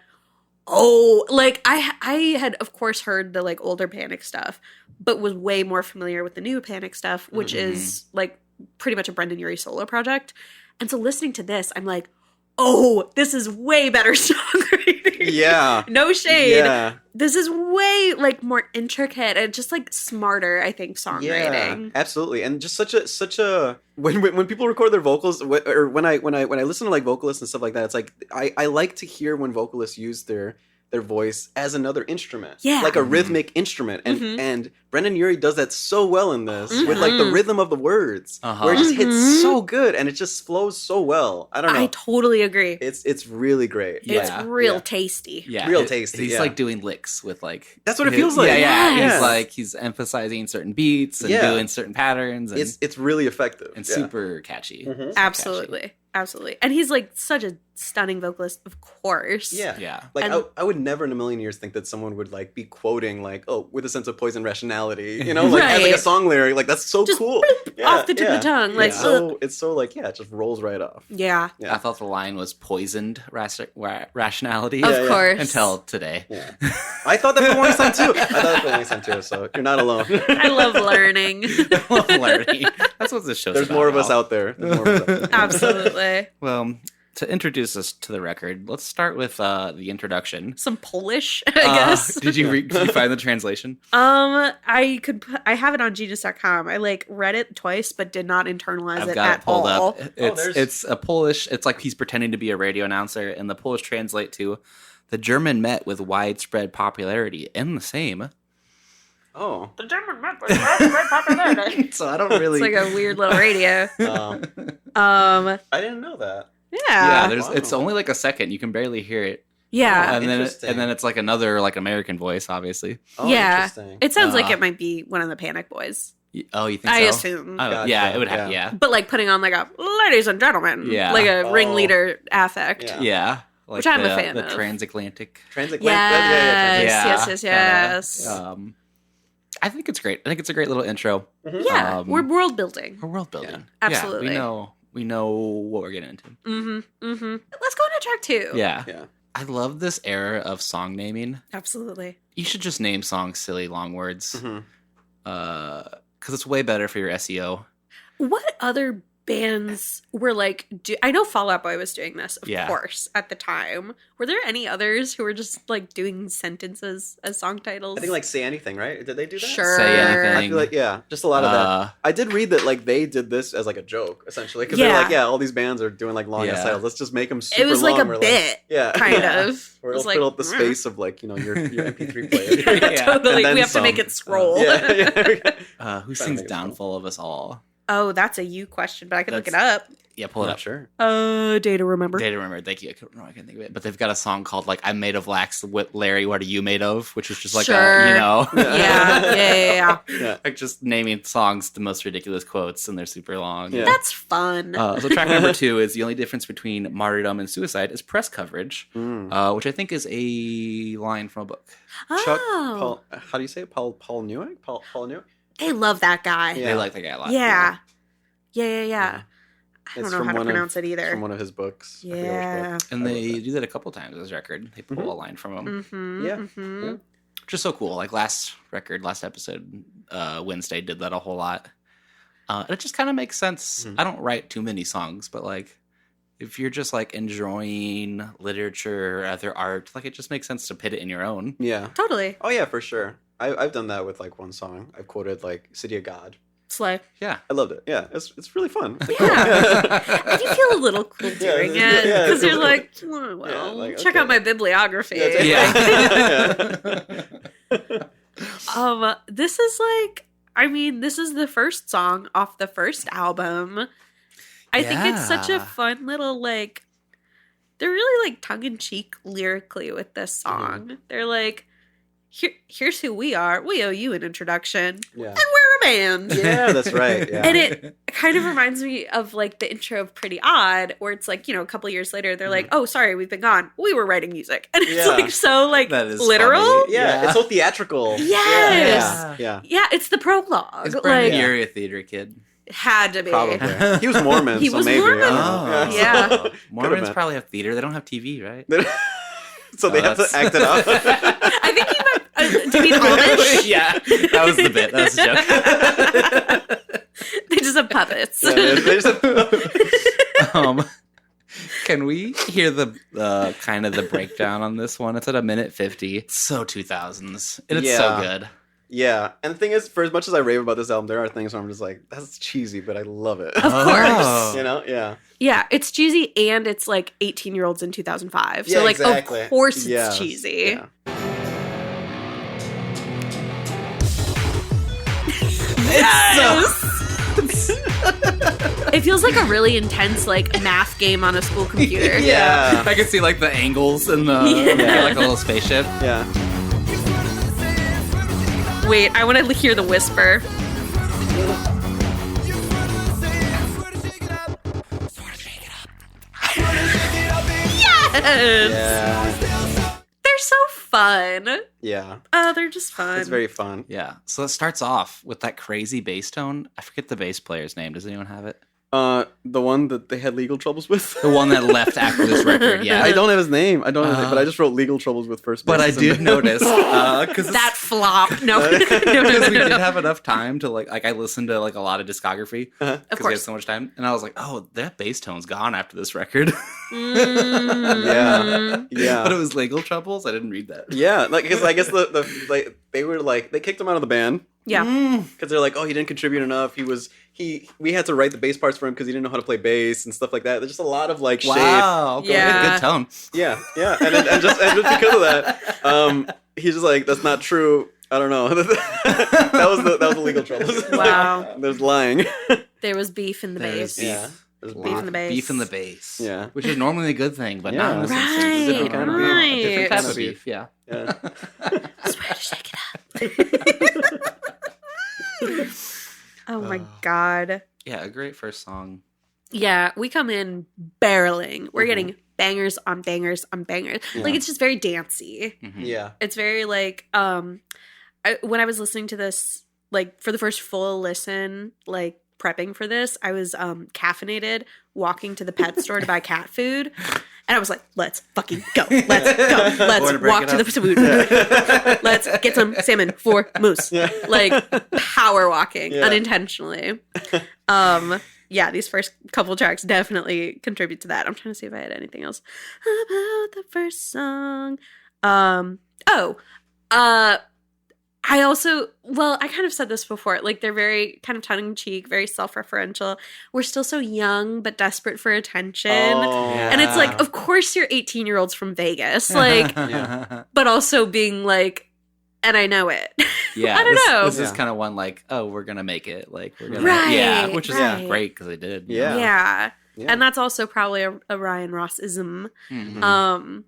had of course heard the like older Panic stuff, but was way more familiar with the new Panic stuff, which is like pretty much a Brendan Urie solo project. And so listening to this, I'm like, oh, this is way better songwriting. Yeah. No shade. Yeah. This is way like more intricate and just like smarter, I think, songwriting. Yeah, absolutely. And just such a when people record their vocals, or when I listen to like vocalists and stuff like that, it's like I like to hear when vocalists use their voice as another instrument, like a rhythmic instrument, and Brendan Urie does that so well in this with like the rhythm of the words, where it just hits so good and it just flows so well. I don't know. I totally agree. It's really great. It's Yeah. real tasty. Yeah. Real tasty, He's yeah. like doing licks with like. That's what it feels like. Yeah. Yes. He's like, he's emphasizing certain beats and doing certain patterns. And, It's really effective and yeah. super catchy. Super Absolutely. catchy. Absolutely. And he's like such a stunning vocalist, of course. Yeah. Yeah. Like And- I would never in a million years think that someone would like be quoting like, oh, with a sense of poison rationality, like as like Right. a song lyric. Like that's so Just cool. off the tip of the tongue. Like, it's so like it just rolls right off. yeah. Yeah. I thought the line was poisoned rationality. Of course. Until today. Yeah. I thought that for one time too. So you're not alone. I love learning. Learning. That's what this show's There's about. more of us Al. out there. There's more of us out there. Absolutely. Well, to introduce us to the record, let's start with the introduction. Some Polish, I guess. Did you find the translation? I have it on genius.com. I like read it twice, but did not internalize I've it got at it pulled all. up. It's a Polish. It's like he's pretending to be a radio announcer, and the Polish translate to the German met with widespread popularity in the same. Oh. The German met with widespread popularity. So I don't really. It's like a weird little radio. I didn't know that. Yeah, Yeah. it's only like a second. You can barely hear it. Yeah. And then Interesting. it's like another like American voice, obviously. Oh, Yeah. interesting. It sounds like it might be one of the Panic Boys. Oh, you think I so? assume. Oh, Gotcha. yeah, it would have. Yeah. Yeah, But like putting on like a ladies and gentlemen. Yeah. Like a Oh. ringleader affect. Yeah. yeah. Like Which I'm a the, fan the of. transatlantic. Transatlantic. Yes, Yeah. yes. I think it's great. I think it's a great little intro. Yeah, we're world building. We're world building. Yeah, absolutely. Yeah, we know what we're getting into. Let's go into track 2. Yeah. Yeah. I love this era of song naming. Absolutely. You should just name songs silly long words. Mhm. Because it's way better for your SEO. What other bands were like, I know Fall Out Boy was doing this, of Yeah. course, at the time. Were there any others who were just like doing sentences as song titles? I think like Say Anything, right? Did they do that? Sure. Say Anything. I feel like, yeah, just a lot of that. I did read that like they did this as like a joke, essentially, because they're Yeah. like, all these bands are doing like long ass Yeah. titles. Let's just make them super It was long. like a We're bit, yeah, kind yeah. of. Or It it'll was fill up the like, space of like your MP3 player. Yeah. Totally. And We then have to make some. it scroll. Who to sings make it Downfall of Us All? Oh, that's a you question, but I can look it That's- up. Yeah, pull it Not up. sure. Data remember. Data remember. Thank you. I can't think of it. But they've got a song called like "I'm Made of Wax." What Larry? What are you made of? Which is just like Sure. Yeah. Yeah. like just naming songs the most ridiculous quotes, and they're super long. Yeah. That's fun. So track number 2 is the only difference between martyrdom and suicide is press coverage, which I think is a line from a book. Chuck, Oh. Paul, how do you say it? Paul Newegg? Paul Newegg? They love that guy. Yeah. They like that guy a lot. Yeah. Yeah. I don't It's know from how to one of- pronounce it either. From one of his books. I forget which Yeah. book. And I wrote they that. do that a couple times as record. They pull a line from him, Mm-hmm. Yeah. Mm-hmm. which is so cool. Like last episode, Wednesday did that a whole lot. And it just kind of makes sense. I don't write too many songs, but like if you're just like enjoying literature or other art, like it just makes sense to put it in your own. Yeah. Totally. Oh yeah, for sure. I've done that with like one song. I've quoted like City of God. Slay. Yeah. I loved it. Yeah, it's really fun. It's like, Yeah. And you feel a little cool doing Yeah, it yeah, because it's you're really- like, oh, well, Yeah, like, check okay. out my bibliography. Yeah. This is like, I mean, this is the first song off the first album. I think it's such a Yeah. fun little like. They're really like tongue in cheek lyrically with this song. They're like, here's who we are. We owe you an introduction, Yeah. and we're a band. Yeah, that's right. Yeah. And it kind of reminds me of like the intro of Pretty Odd, where it's like, a couple years later, they're like, oh, sorry, we've been gone. We were writing music. And it's Yeah. like so like That is literal. funny. yeah, it's so theatrical. Yes. Yeah. Yeah, it's the prologue. Is Like, Brandon Urie a theater kid? had to be. Probably. He was Mormon, He so was maybe. Mormon. I don't know. Yeah. Mormons been. probably have theater. They don't have TV, right? So they have to that's- act it out. I think he meant, do you mean Amish? Yeah, that was the bit. That was a joke. They just have puppets. Yeah, they just have- Can we hear the kind of the breakdown on this one? It's at 1:50. It's so 2000s. And it's so Yeah. good. Yeah, and the thing is, for as much as I rave about this album, there are things where I'm just like, that's cheesy, but I love it. Of course. You know? Yeah. Yeah, it's cheesy and it's like 18-year-olds in 2005. So Yeah, like exactly. of course it's Yes. cheesy. Yeah. It feels like a really intense like math game on a school computer. Yeah. I can see like the angles and the Yeah. like a little spaceship. Yeah. Wait, I want to hear the whisper. Yes! Yeah. They're so fun. Yeah. They're just fun. It's very fun. Yeah. So it starts off with that crazy bass tone. I forget the bass player's name. Does anyone have it? The one that they had legal troubles with. The one that left after this record. Yeah. I don't have his name. I don't have his name, but I just wrote legal troubles with first base. But I did notice because that flop. No, no, because we no. did have enough time to like I listened to like a lot of discography Uh-huh. because we had course. so much time, and I was like, oh, that bass tone's gone after this record. Yeah. Yeah. But it was legal troubles. I didn't read that. Yeah, like because I guess the like they were like they kicked him out of the band Yeah. because they're like, oh, he didn't contribute enough. We had to write the bass parts for him because he didn't know how to play bass and stuff like that. There's just a lot of like shade. Wow. Okay. Yeah. Good tone. Yeah, yeah, and just because of that, he's just like, that's not true. I don't know. that was the legal troubles. Wow. There's lying. There was beef in the There's bass. Yeah. There's Beef in the bass. Beef in the bass. Yeah. Which is normally a good thing, but not in this Right, instance. It's a different kind of beef. right. A different type of Kind of beef. Yeah. Yeah. I swear to shake it up. Oh my god. Yeah, a great first song. Yeah, we come in barreling. We're getting bangers on bangers on bangers. Yeah. Like it's just very dancey. Yeah. It's very like when I was listening to this like for the first full listen, like prepping for this, I was caffeinated walking to the pet store to buy cat food. And I was like, let's fucking go. Let's go. Wanna Let's break walk it to up? the food. Let's get some salmon for Moose. Yeah. Like power walking Yeah. unintentionally. yeah, these first couple tracks definitely contribute to that. I'm trying to see if I had anything else about the first song. I also, well, I kind of said this before, like they're very kind of tongue-in-cheek, very self-referential. We're still so young but desperate for attention. Oh, And it's like, of course you're 18-year-olds from Vegas, like, but also being like, and I know it. Yeah, I don't know. This is kind of one like, oh, we're gonna make it, like we're gonna, Right, which is right. great because they did. Yeah. And that's also probably a Ryan Ross-ism. Mhm.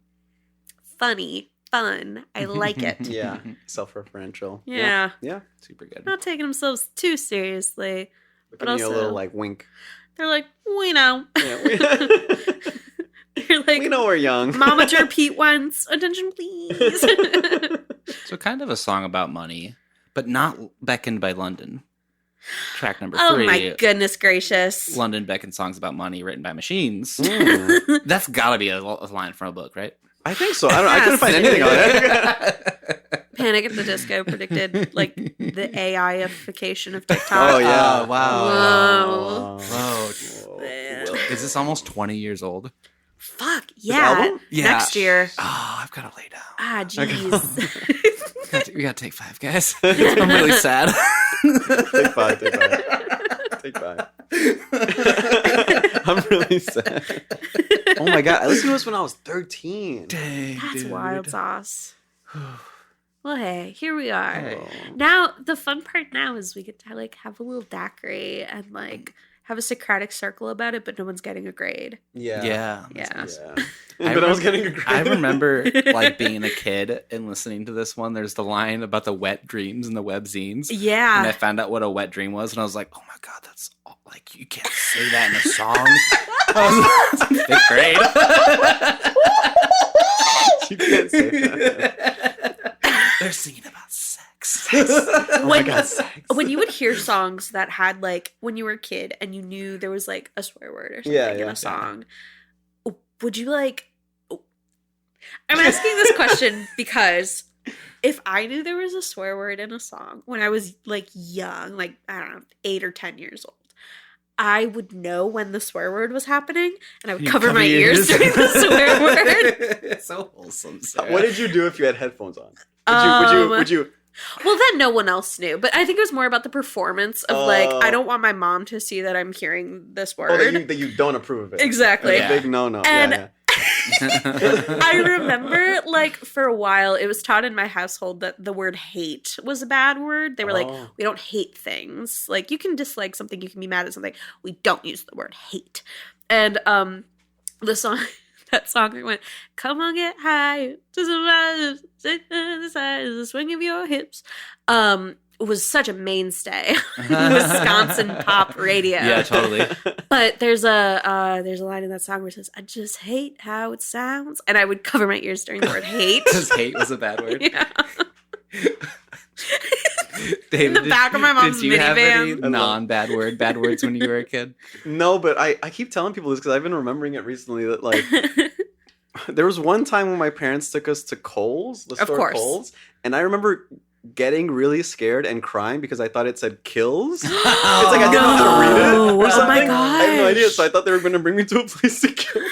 Funny, fun. I like it. Yeah. Self-referential. Yeah. Yeah. Super good. Not taking themselves too seriously. But also- a little like wink. They're like, we know. Yeah, They're like, we know we're young. momager Pete Wentz, attention please. So kind of a song about money, but not beckoned by London. Track number 3. Oh my goodness gracious. London beckoned songs about money written by machines. Mm. That's gotta be a line from a book, right? I think so. I couldn't find anything on it. Panic at the Disco predicted like the AI-ification of TikTok. Oh yeah! Oh, wow. Whoa. Whoa. Man. Is this almost 20 years old? Fuck yeah. album? Yeah. Next year. Oh, I've got to lay down. Ah, jeez. We gotta take 5, guys. I'm really sad. Take 5. Take 5. I'm really sad. Oh my god! I listened to this when I was 13. Dang, That's dude. wild sauce. Well, hey, here we are. Oh. Now, the fun part now is we get to like have a little daiquiri and like have a Socratic circle about it, but no one's getting a grade. Yeah. Yeah. Yeah. Yeah. But I was getting a grade. I remember like being a kid and listening to this one. There's the line about the wet dreams and the web zines. And I Yeah. found out what a wet dream was, and I was like, oh my god, that's all, like, you can't say that in a song. I was in 5th grade. You can't say that. They're singing about sex. Oh my god! When you would hear songs that had like when you were a kid and you knew there was like a swear word or something Yeah, in yeah. a song, would you like? I'm asking this question because if I knew there was a swear word in a song when I was like young, like I don't know, 8 or 10 years old, I would know when the swear word was happening, and I would cover my ears during the swear word. It's so wholesome. Sarah. What did you do if you had headphones on? Would you? Well, then no one else knew. But I think it was more about the performance of like, I don't want my mom to see that I'm hearing this word. Oh, that you don't approve of it. Exactly. That's a big no. And- I remember, like, for a while, it was taught in my household that the word hate was a bad word. They were like, Oh. we don't hate things. Like, you can dislike something, you can be mad at something. We don't use the word hate. And the song, that song that went, come on, get high, to the swing of your hips, was such a mainstay on Wisconsin pop radio. Yeah, totally. But there's a line in that song where it says, I just hate how it sounds. And I would cover my ears during the word hate. Because hate was a bad word. Yeah. David, In the back of my mom's did you have any minivan. non-bad words when you were a kid? No, but I keep telling people this because I've been remembering it recently that like there was one time when my parents took us to Kohl's, the Of store course. Kohl's, and I remember getting really scared and crying because I thought it said kills. It's like I didn't know how to read it No. or Oh something. my I have no idea, gosh. so I thought they were going to bring me to a place to kill me.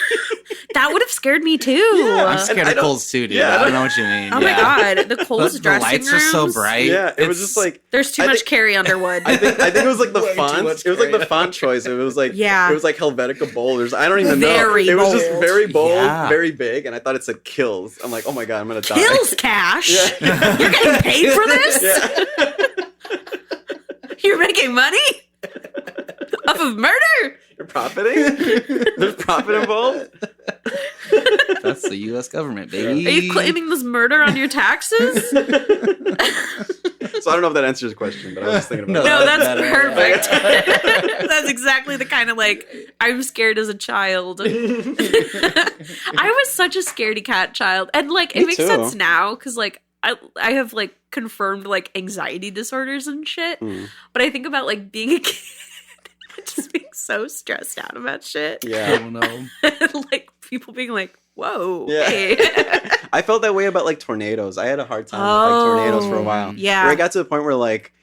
That would have scared me too. Yeah, I'm scared I of don't- Kohl's too, dude. yeah, I don't know what you mean. Oh yeah. my god, the Kohl's The dressing lights rooms. are so bright. Yeah, it was It's- just like There's too I much think- Carrie Underwood. I think it was like the Way too font. much It was like the Carrie. font choice. It was like Yeah. It was like Helvetica bold. It I don't even know. Very It was just bold. very bold, Yeah. very big, and I thought it said kills. I'm like, oh my god, I'm gonna die. Kills cash. Yeah. You're getting paid for this? Yeah. You're making money? Off of murder? You're profiting? There's profit involved? That's the U.S. government, baby. Are you claiming this murder on your taxes? So I don't know if that answers your question, but I was just thinking about No, it. that's Better. perfect. That's exactly the kind of like I'm scared as a child. I was such a scaredy cat child, and like it Me makes too. sense now because like I have like confirmed like anxiety disorders and shit. Mm. But I think about like being a kid, and just being so stressed out about shit. Yeah. Oh no. Like people being like, "Whoa, Yeah. hey." I felt that way about like tornadoes. I had a hard time with like tornadoes for a while. Yeah. Where I got to the point where like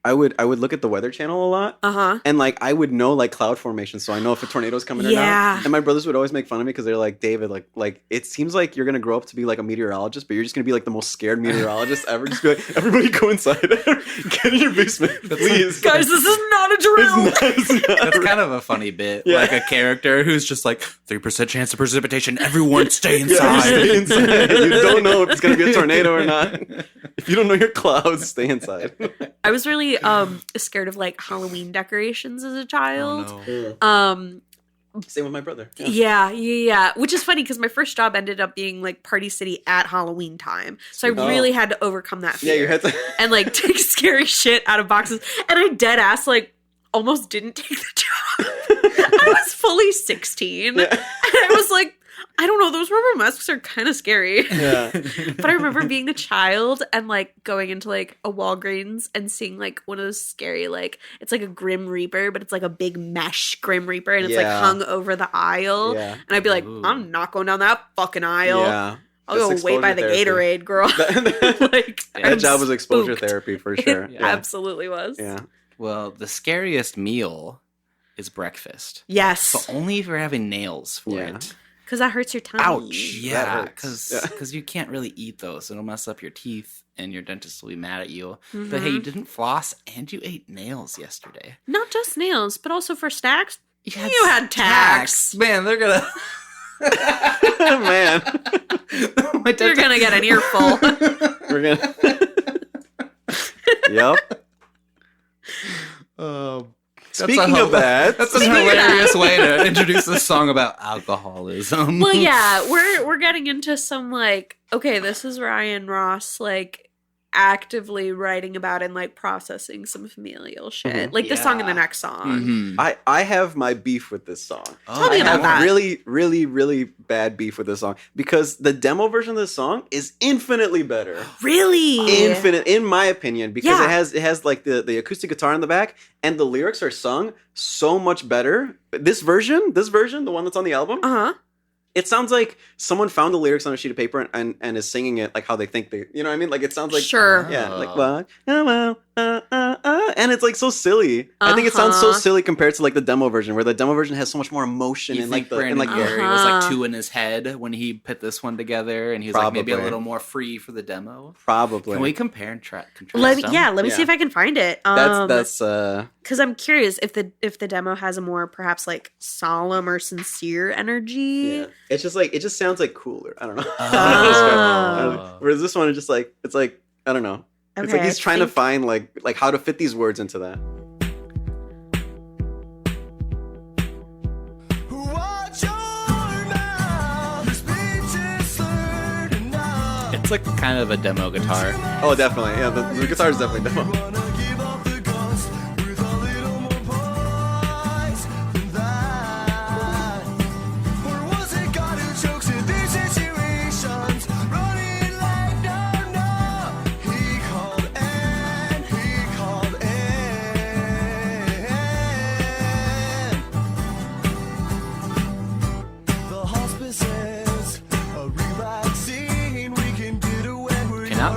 I would look at the Weather Channel a lot. And like I would know like cloud formation, so I know if a tornado's coming or not. And my brothers would always make fun of me because they're like, David, like it seems like you're gonna grow up to be like a meteorologist, but you're just gonna be like the most scared meteorologist ever. Just be like, everybody go inside. Get in your basement, please. Guys, this is not a drill. That's kind of a funny bit. Like a character who's just like 3% chance of precipitation. Everyone stay inside. Stay inside. You don't know if it's gonna be a tornado or not. If you don't know your clouds, stay inside. I was really scared of like Halloween decorations as a child. Oh, no. Same with my brother. Yeah. Which is funny because my first job ended up being like Party City at Halloween time. So I really had to overcome that fear. Yeah, you had to and like take scary shit out of boxes. And I dead ass like almost didn't take the job. I was fully 16. And I was like, I don't know, those rubber masks are kind of scary. Yeah. But I remember being a child and like going into like a Walgreens and seeing like one of those scary, like it's like a Grim Reaper, but it's like a big mesh Grim Reaper and it's like hung over the aisle. Yeah. And I'd be like, I'm not going down that fucking aisle. Yeah. I'll go wait by the Gatorade, girl. Like, that job was exposure spooked. therapy for sure. It absolutely was. Yeah. Well, the scariest meal is breakfast. Yes. But only if you're having nails for it. Because that hurts your tummy. Ouch. Yeah, That hurts. because you can't really eat those. It'll mess up your teeth, and your dentist will be mad at you. But hey, you didn't floss, and you ate nails yesterday. Not just nails, but also for snacks. You had had tacks. Man, they're gonna... Man. You're gonna get an earful. We're gonna... Yep. Speaking of that, that's a hilarious way to introduce a song about alcoholism. Well, yeah, we're getting into some like, okay, this is Ryan Ross like actively writing about and like processing some familial shit, like the song in the next song. I have my beef with this song. Tell me about that. Really, really, really bad beef with this song because the demo version of this song is infinitely better. Really, Infinite, in my opinion, because it has like the acoustic guitar in the back, and the lyrics are sung so much better. This version, the one that's on the album, it sounds like someone found the lyrics on a sheet of paper and is singing it like how they think they, you know what I mean? Like it sounds like, like what? And it's like so silly. I think it sounds so silly compared to like the demo version, where the demo version has so much more emotion and like Brandon Urie was like two in his head when he put this one together, and he was like maybe a little more free for the demo. Probably. Can we compare and contrast? let me see if I can find it. That's because I'm curious if the demo has a more perhaps like solemn or sincere energy. Yeah. It's just like, it just sounds like cooler. I don't know. Whereas this one is just like, it's like, I don't know. It's like he's trying to find like how to fit these words into that. It's like kind of a demo guitar. Oh, definitely. Yeah, the guitar is definitely demo.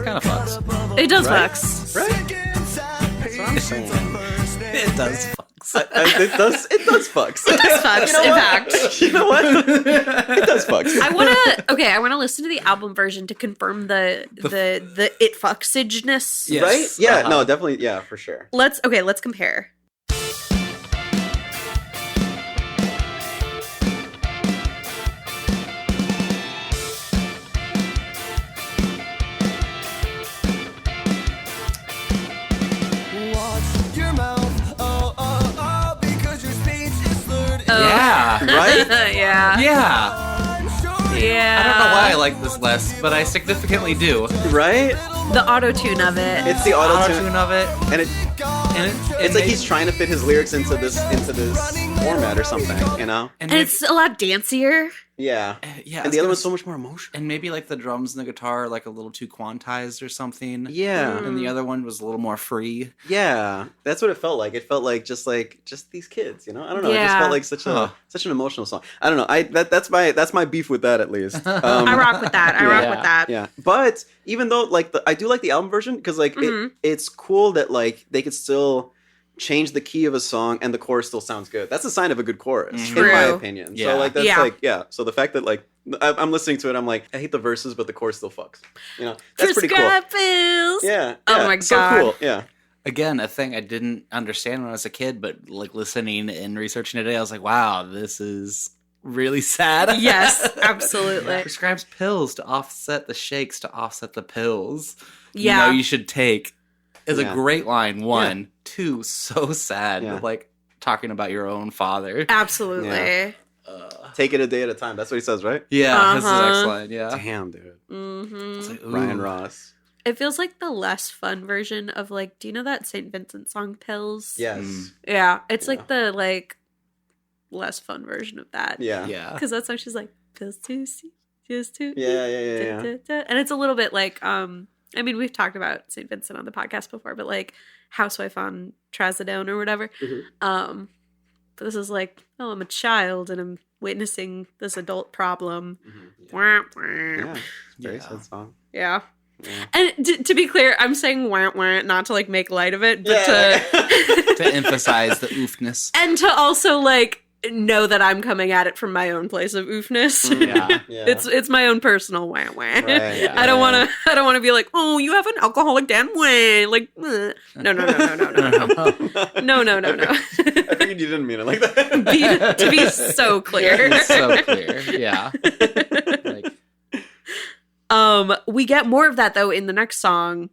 Kind of fucks. It does fucks. Right? That's what I'm saying. It does fucks. It does fucks. It does fucks, in fact. You know what? It does fucks. I wanna listen to the album version to confirm the it fucksageness. Yes. Right? Yeah, no, definitely, yeah, for sure. Let's compare. Right? Yeah. I don't know why I like this less, but I significantly do. Right? The auto-tune of it. It's the auto-tune of it. And it's like he's trying to fit his lyrics into this format or something, you know? And it's a lot dancier. Yeah. Yeah, And the other one's so much more emotional. And maybe like the drums and the guitar are like a little too quantized or something. Yeah. And the other one was a little more free. Yeah. That's what it felt like. It felt like just these kids, you know? I don't know. It just felt like such an emotional song. I don't know. That's my beef with that, at least. I rock with that. I rock with that. Yeah. But even though like I do like the album version, because like it's cool that like they could still change the key of a song and the chorus still sounds good. That's a sign of a good chorus, in my opinion. Yeah. So like that's so the fact that like I'm listening to it, I'm like, I hate the verses, but the chorus still fucks. You know, that's pretty cool. Pills. Yeah. Oh my so God. cool. Yeah. Again, a thing I didn't understand when I was a kid, but like listening and researching today, I was like, wow, this is really sad. Yes, absolutely. Prescribes pills to offset the shakes, to offset the pills. Yeah. You know you should take. Is a Yeah. great line. One, two, so sad. Yeah. Like talking about your own father. Absolutely. Yeah. Take it a day at a time. That's what he says, right? Yeah, that's the next Uh-huh. line. Yeah. Damn, dude. Mm-hmm. It's like, ooh. Brian Ross. It feels like the less fun version of like, do you know that St. Vincent song Pills? Yes. Mm. Yeah. It's Yeah. like the like less fun version of that. Yeah. Yeah. Because that song she's like, pills to see, just to Yeah. And it's a little bit like, I mean, we've talked about St. Vincent on the podcast before, but like Housewife on Trazodone or whatever. Mhm. But this is like, oh, I'm a child and I'm witnessing this adult problem. Yeah. Wah, wah. Yeah. Very Yeah. sad song. Yeah. Yeah. And to be clear, I'm saying wah, wah, not to like make light of it, but To emphasize the oofness. and to also like know that I'm coming at it from my own place of oofness. Yeah. Yeah. It's my own personal wah wah. Right, yeah. I don't want to be like, oh, you have an alcoholic Dan way. Like, no. No. No. I figured you didn't mean it like that. To be so clear. It's so clear. Yeah. Like, We get more of that though in the next song.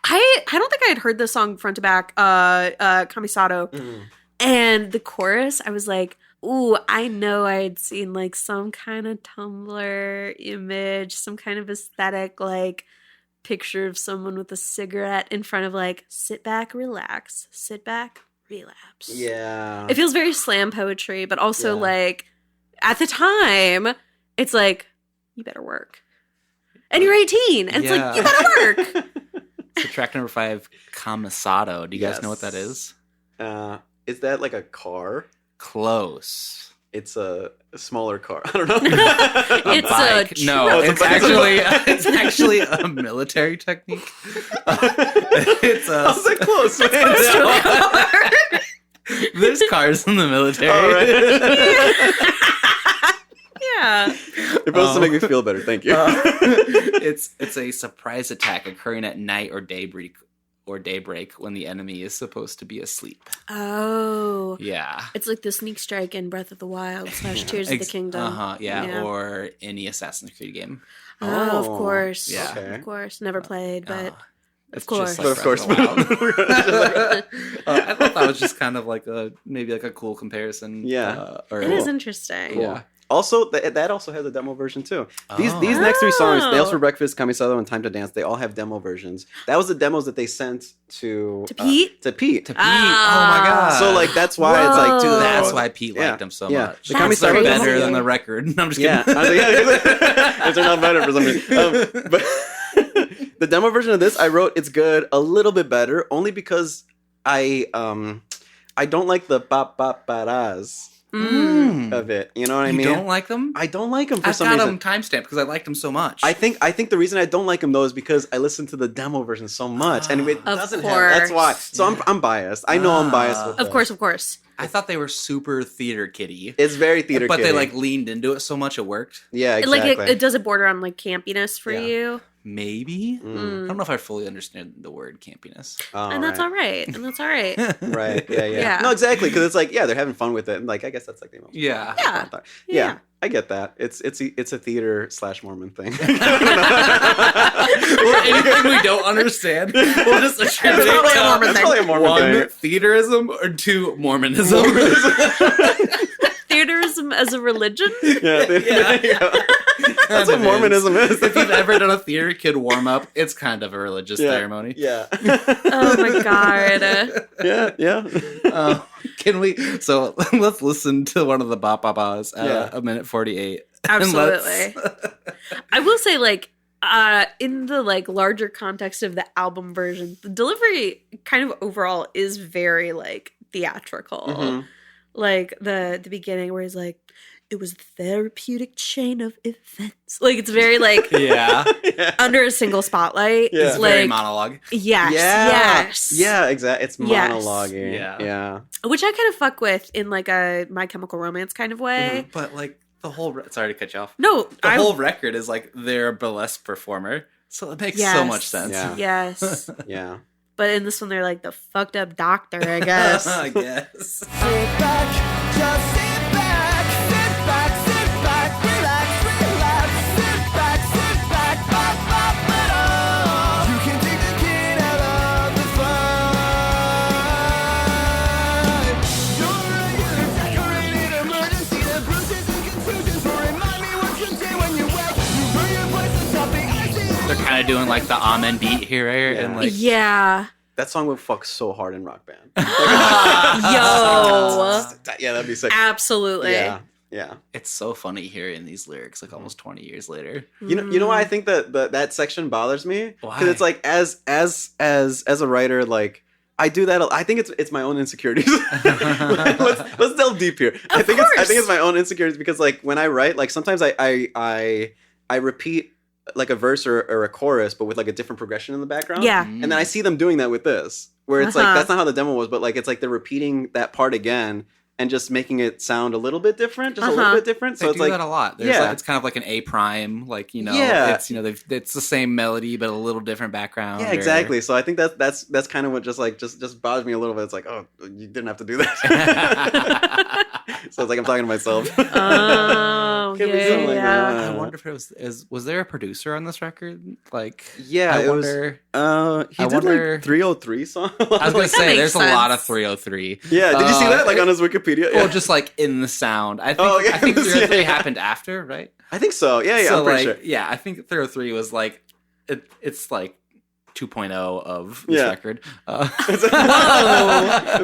I don't think I had heard this song front to back, Kamisato. Mhm. And the chorus, I was like, ooh, I know I had seen like some kind of Tumblr image, some kind of aesthetic, like picture of someone with a cigarette in front of like, sit back, relax, sit back, relapse. Yeah. It feels very slam poetry, but also Yeah. like at the time, it's like, you better work. And you're 18. And it's like, you better work. so track number 5, Kamisato. Do you guys know what that is? Is that like a car? Close. It's a smaller car. I don't know. It's Bike. a No, truck. it's actually a military technique. It's a. I was like close, man. There's cars in the military. All right. Yeah. It supposed to make me feel better. Thank you. It's a surprise attack occurring at night or daybreak when the enemy is supposed to be asleep. Oh. Yeah. It's like the sneak strike in Breath of the Wild / Tears of the Kingdom. Yeah, or any Assassin's Creed game. Oh, of Oh, course. yeah. Okay. Of course. Never played, but It's course. just But like of course, Breath of the Wild. I thought that was just kind of like maybe a cool comparison. Yeah. it is interesting. Yeah. Also, that also has a demo version too. These next 3 songs, Nails for Breakfast, Kamisato, and Time to Dance, they all have demo versions. That was the demos that they sent to Pete? To Pete. Pete. Oh my god. So like that's why it's like, dude, Whoa. That's why Pete Yeah. liked him so Yeah. much. The That's They're crazy. better than the record. I'm just Yeah, kidding. they're not better for some reason. But the demo version of this, I wrote it's good, a little bit better, only because I don't like the bop bop baras of it. You know what I You mean? don't like them? I don't like them for I've some got reason. them timestamped because I liked them so much. I think the reason I don't like them though is because I listened to the demo version so much, and it Of doesn't have. That's why. So I'm biased. I know I'm biased. With Of that. course, of course. I thought they were super theater kiddie. It's very theater, But they kiddie. like leaned into it so much it worked. Yeah, exactly. Like it does it border on like campiness for Yeah. you, Maybe. Mm. I don't know if I fully understand the word campiness. Oh, and that's all right. And that's all right. Right. Yeah. Yeah. No, exactly. Because it's like, yeah, they're having fun with it, and like, I guess that's like the most. Yeah. Yeah. Yeah. Yeah. I get that. It's a theater / Mormon thing. Or anything we don't understand, we'll just attribute It's probably a it Mormon to thing. Probably a Mormon one, thing. theaterism, or 2, Mormonism. Theaterism as a religion? Yeah. Yeah. There you go. That's what Mormonism is. If you've ever done a theater kid warm up, it's kind of a religious ceremony. Yeah. Oh my god. Yeah. Can we? So let's listen to one of the ba ba bas at a minute 48. Absolutely. I will say, like, in the like larger context of the album version, the delivery kind of overall is very like theatrical. Mm-hmm. Like the beginning where he's like, it was a therapeutic chain of events. Like it's very like under a single spotlight. Yeah. It's like, very monologue. Yes. Yeah, exactly. It's Yes. monologuing. Yeah. Which I kind of fuck with in like a My Chemical Romance kind of way. But like the whole sorry to cut you off. No, The whole record is like they're a burlesque performer, so it makes so much sense. Yeah. Yes. Yeah. But in this one, they're like the fucked up doctor, I guess. I guess. Sit back, just sit back, sit back, sit back, relax, relax, sit back, pop, pop it off. You can take the kid out of the fun. Your regular decorated emergency, the bruises and contusions will remind me what you did when you wake. You burn your place with something icy. They're kind of doing like the amen beat here, and like Yeah. That song would fuck so hard in Rock Band. Yo. Yeah, that'd be sick. Absolutely. Yeah. it's so funny hearing these lyrics like almost 20 years later. You know why I think that section bothers me? Why? Because it's like as a writer, like I do that. I think it's my own insecurities. let's delve deep here. I think it's my own insecurities because like when I write, like sometimes I repeat like a verse or a chorus, but with like a different progression in the background. Yeah. And then I see them doing that with this, where it's like that's not how the demo was, but like it's like they're repeating that part again and just making it sound a little bit different, just a little bit different. So They it's do like that a lot. It's kind of like an A prime, like it's it's the same melody but a little different background. Yeah, exactly. So I think that's kind of what just bothers me a little bit. It's like, oh, you didn't have to do that. So it's like I'm talking to myself. Oh, Can't be something like that. I wonder if it was there a producer on this record? Like, Yeah, I it wonder. was. He did like 303 song. I was gonna say makes there's a lot of sense. 303. Yeah, did you see that like on his Wikipedia? Well, Yeah. just like in the sound. I think Oh, yeah. I think 303 Yeah. happened after, right? I think so. Yeah, So I'm pretty like, sure. yeah, I think 303 was like it's like 2.0 of this Yeah. record. Whoa.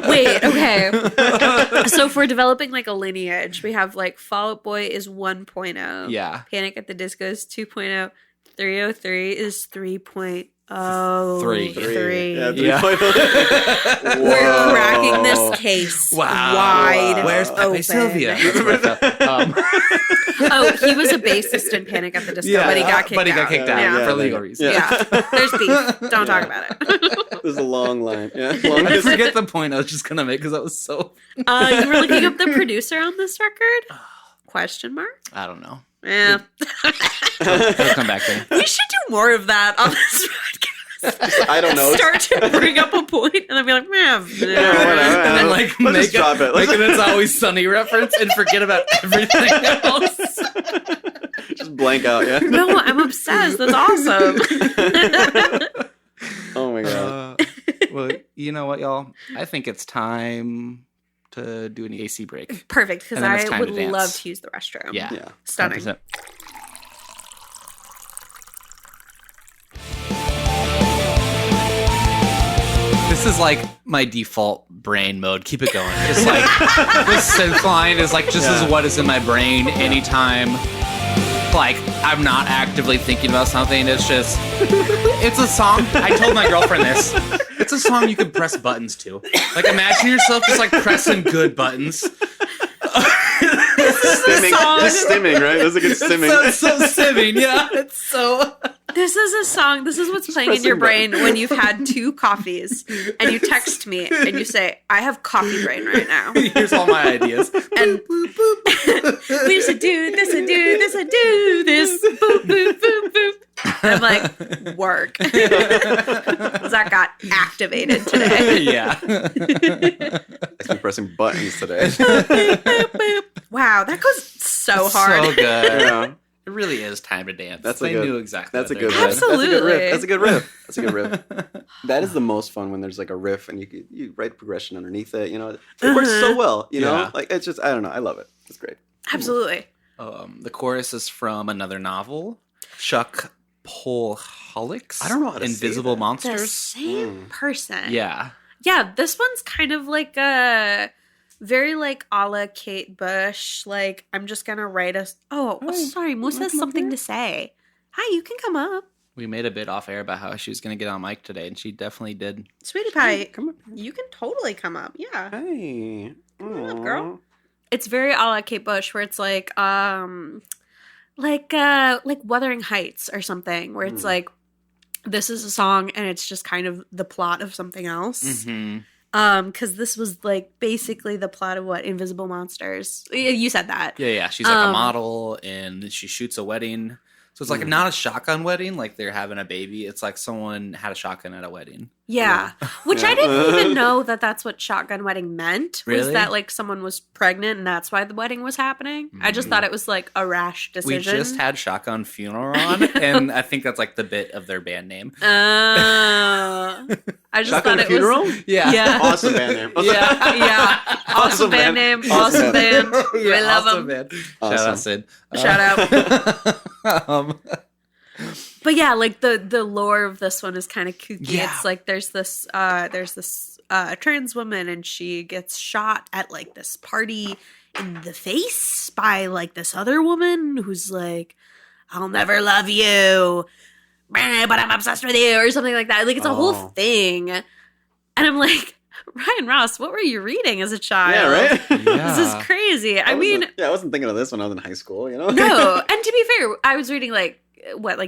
Wait, okay. So if we're developing like a lineage, we have like Fall Out Boy is 1.0. Yeah. Panic at the Disco is 2.0. 303 is 3.0. Three. Yeah, Yeah. 3.0. We're Whoa. cracking this case wide Where's Pepe open. Sylvia? Oh, he was a bassist in Panic at the Disco, but he got kicked out. for Yeah. legal reasons. Yeah. There's beef. Don't talk about it. There's a long line. Yeah, long I forget the point I was just gonna make because that was so. You were looking up the producer on this record? Question mark? I don't know. Yeah. I'll come back there. We should do more of that on this podcast. I don't know. Start to bring up a point and then be like, man. whatever. And then like Let's make just drop it. Like an It's Always Sunny reference and forget about everything else. Just blank out. Yeah. No, I'm obsessed. That's awesome. Oh my god. Well, you know what, y'all? I think it's time to do an AC break. Perfect, because And then it's I time would to dance. love to use the restroom. Yeah. Yeah. Stunning. 100%. This is like my default brain mode. Keep it going. Just like this synth line is like just as what is in my brain anytime. Like I'm not actively thinking about something. It's just it's a song. I told my girlfriend this. It's a song you can press buttons to. Like imagine yourself just like pressing good buttons. Stimming. Just stimming, right? That's a good stimming. It's so stimming, yeah. It's so. This is a song. This is what's playing in your brain when you've had 2 coffees and you text me and you say, I have coffee brain right now. Here's all my ideas. And we should do this and do this and do this. Boop, boop, boop, boop. And I'm like, work. That got activated today. Yeah. I've been pressing buttons today. Boop, boop, boop. Wow, that goes so hard. So good. Yeah. It really is time to dance. That's they a good, knew exactly. That's a what good they riff. were Absolutely. That's a good riff. That's a good riff. That is the most fun when there's like a riff and you write progression underneath it. You know, it works so well. You know, Yeah. like it's just I don't know. I love it. It's great. Absolutely. The chorus is from another novel, Chuck Polholik's I don't know how to say Invisible that. The Monsters. same person. Yeah. Yeah, this one's kind of like a very like a la Kate Bush. Like, I'm just gonna write a. Oh, sorry, Moose has something to say. Hi, you can come up. We made a bit off air about how she was going to get on mic today, and she definitely did. Sweetie Pie, Come up. you can totally come up. Yeah. Hey. Come on up, girl. It's very a la Kate Bush, where it's like Wuthering Heights or something, where it's like, this is a song and it's just kind of the plot of something else. Mm-hmm. Because this was like basically the plot of what? Invisible Monsters. You said that. Yeah. She's like a model, and she shoots a wedding. So it's like not a shotgun wedding, like they're having a baby. It's like someone had a shotgun at a wedding. Yeah. Which I didn't even know that that's what shotgun wedding meant. Was Really? that like someone was pregnant and that's why the wedding was happening? I just thought it was like a rash We decision. just had Shotgun Funeral on, and I think that's like the bit of their band name. I just Shotgun thought it Funeral? was. Yeah. Yeah. Awesome band name. Yeah. Awesome band name. Awesome band. We love them. Band. Awesome. Shout out, Sid. Shout out. But yeah, like the lore of this one is kind of kooky. Yeah. It's like there's this trans woman, and she gets shot at like this party in the face by like this other woman who's like, "I'll never love you, but I'm obsessed with you," or something like that. Like, it's a whole thing, and I'm like, Ryan Ross, what were you reading as a child? Yeah, right? This is crazy. I mean, I wasn't thinking of this when I was in high school, you know? no. And to be fair, I was reading like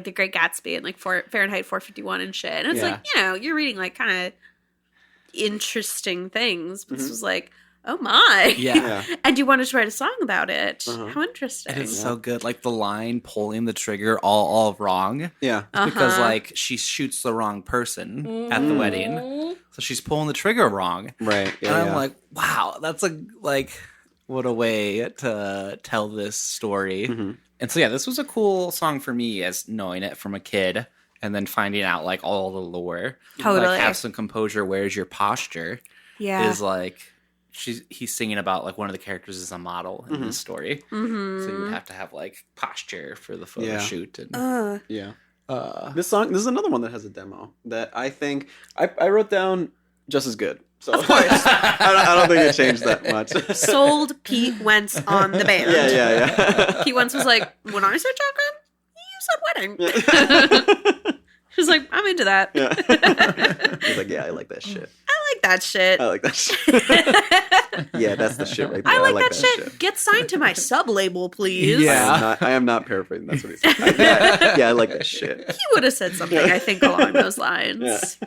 The Great Gatsby and like Fahrenheit 451 and shit. And it's Yeah. like, you're reading like kind of interesting things. But this was like, oh my. Yeah. And you wanted to write a song about it. Uh-huh. How interesting. It is so good. Like the line pulling the trigger all wrong. Yeah. Because like she shoots the wrong person at the wedding. So she's pulling the trigger wrong. Right. Yeah, And I'm like, wow, that's what a way to tell this story. Mm-hmm. And so yeah, this was a cool song for me as knowing it from a kid and then finding out like all the lore. Totally. Like have some composure, where's your posture? Yeah. Is like he's singing about like one of the characters is a model in this story. So you have to have like posture for the photo shoot and yeah. This is another one that has a demo that I think I wrote down just as good. So of course, I don't think it changed that much. Sold Pete Wentz on the band. Yeah. Pete Wentz was like, when I said shotgun, you said wedding. She's like, I'm into that. Yeah. He's like, yeah, I like that shit. I like that shit. I like that shit. Yeah, that's the shit right there. I like that shit. Get signed to my sub label, please. Yeah. I am not paraphrasing. That's what he said. Yeah, I like that shit. He would have said something, I think, along those lines.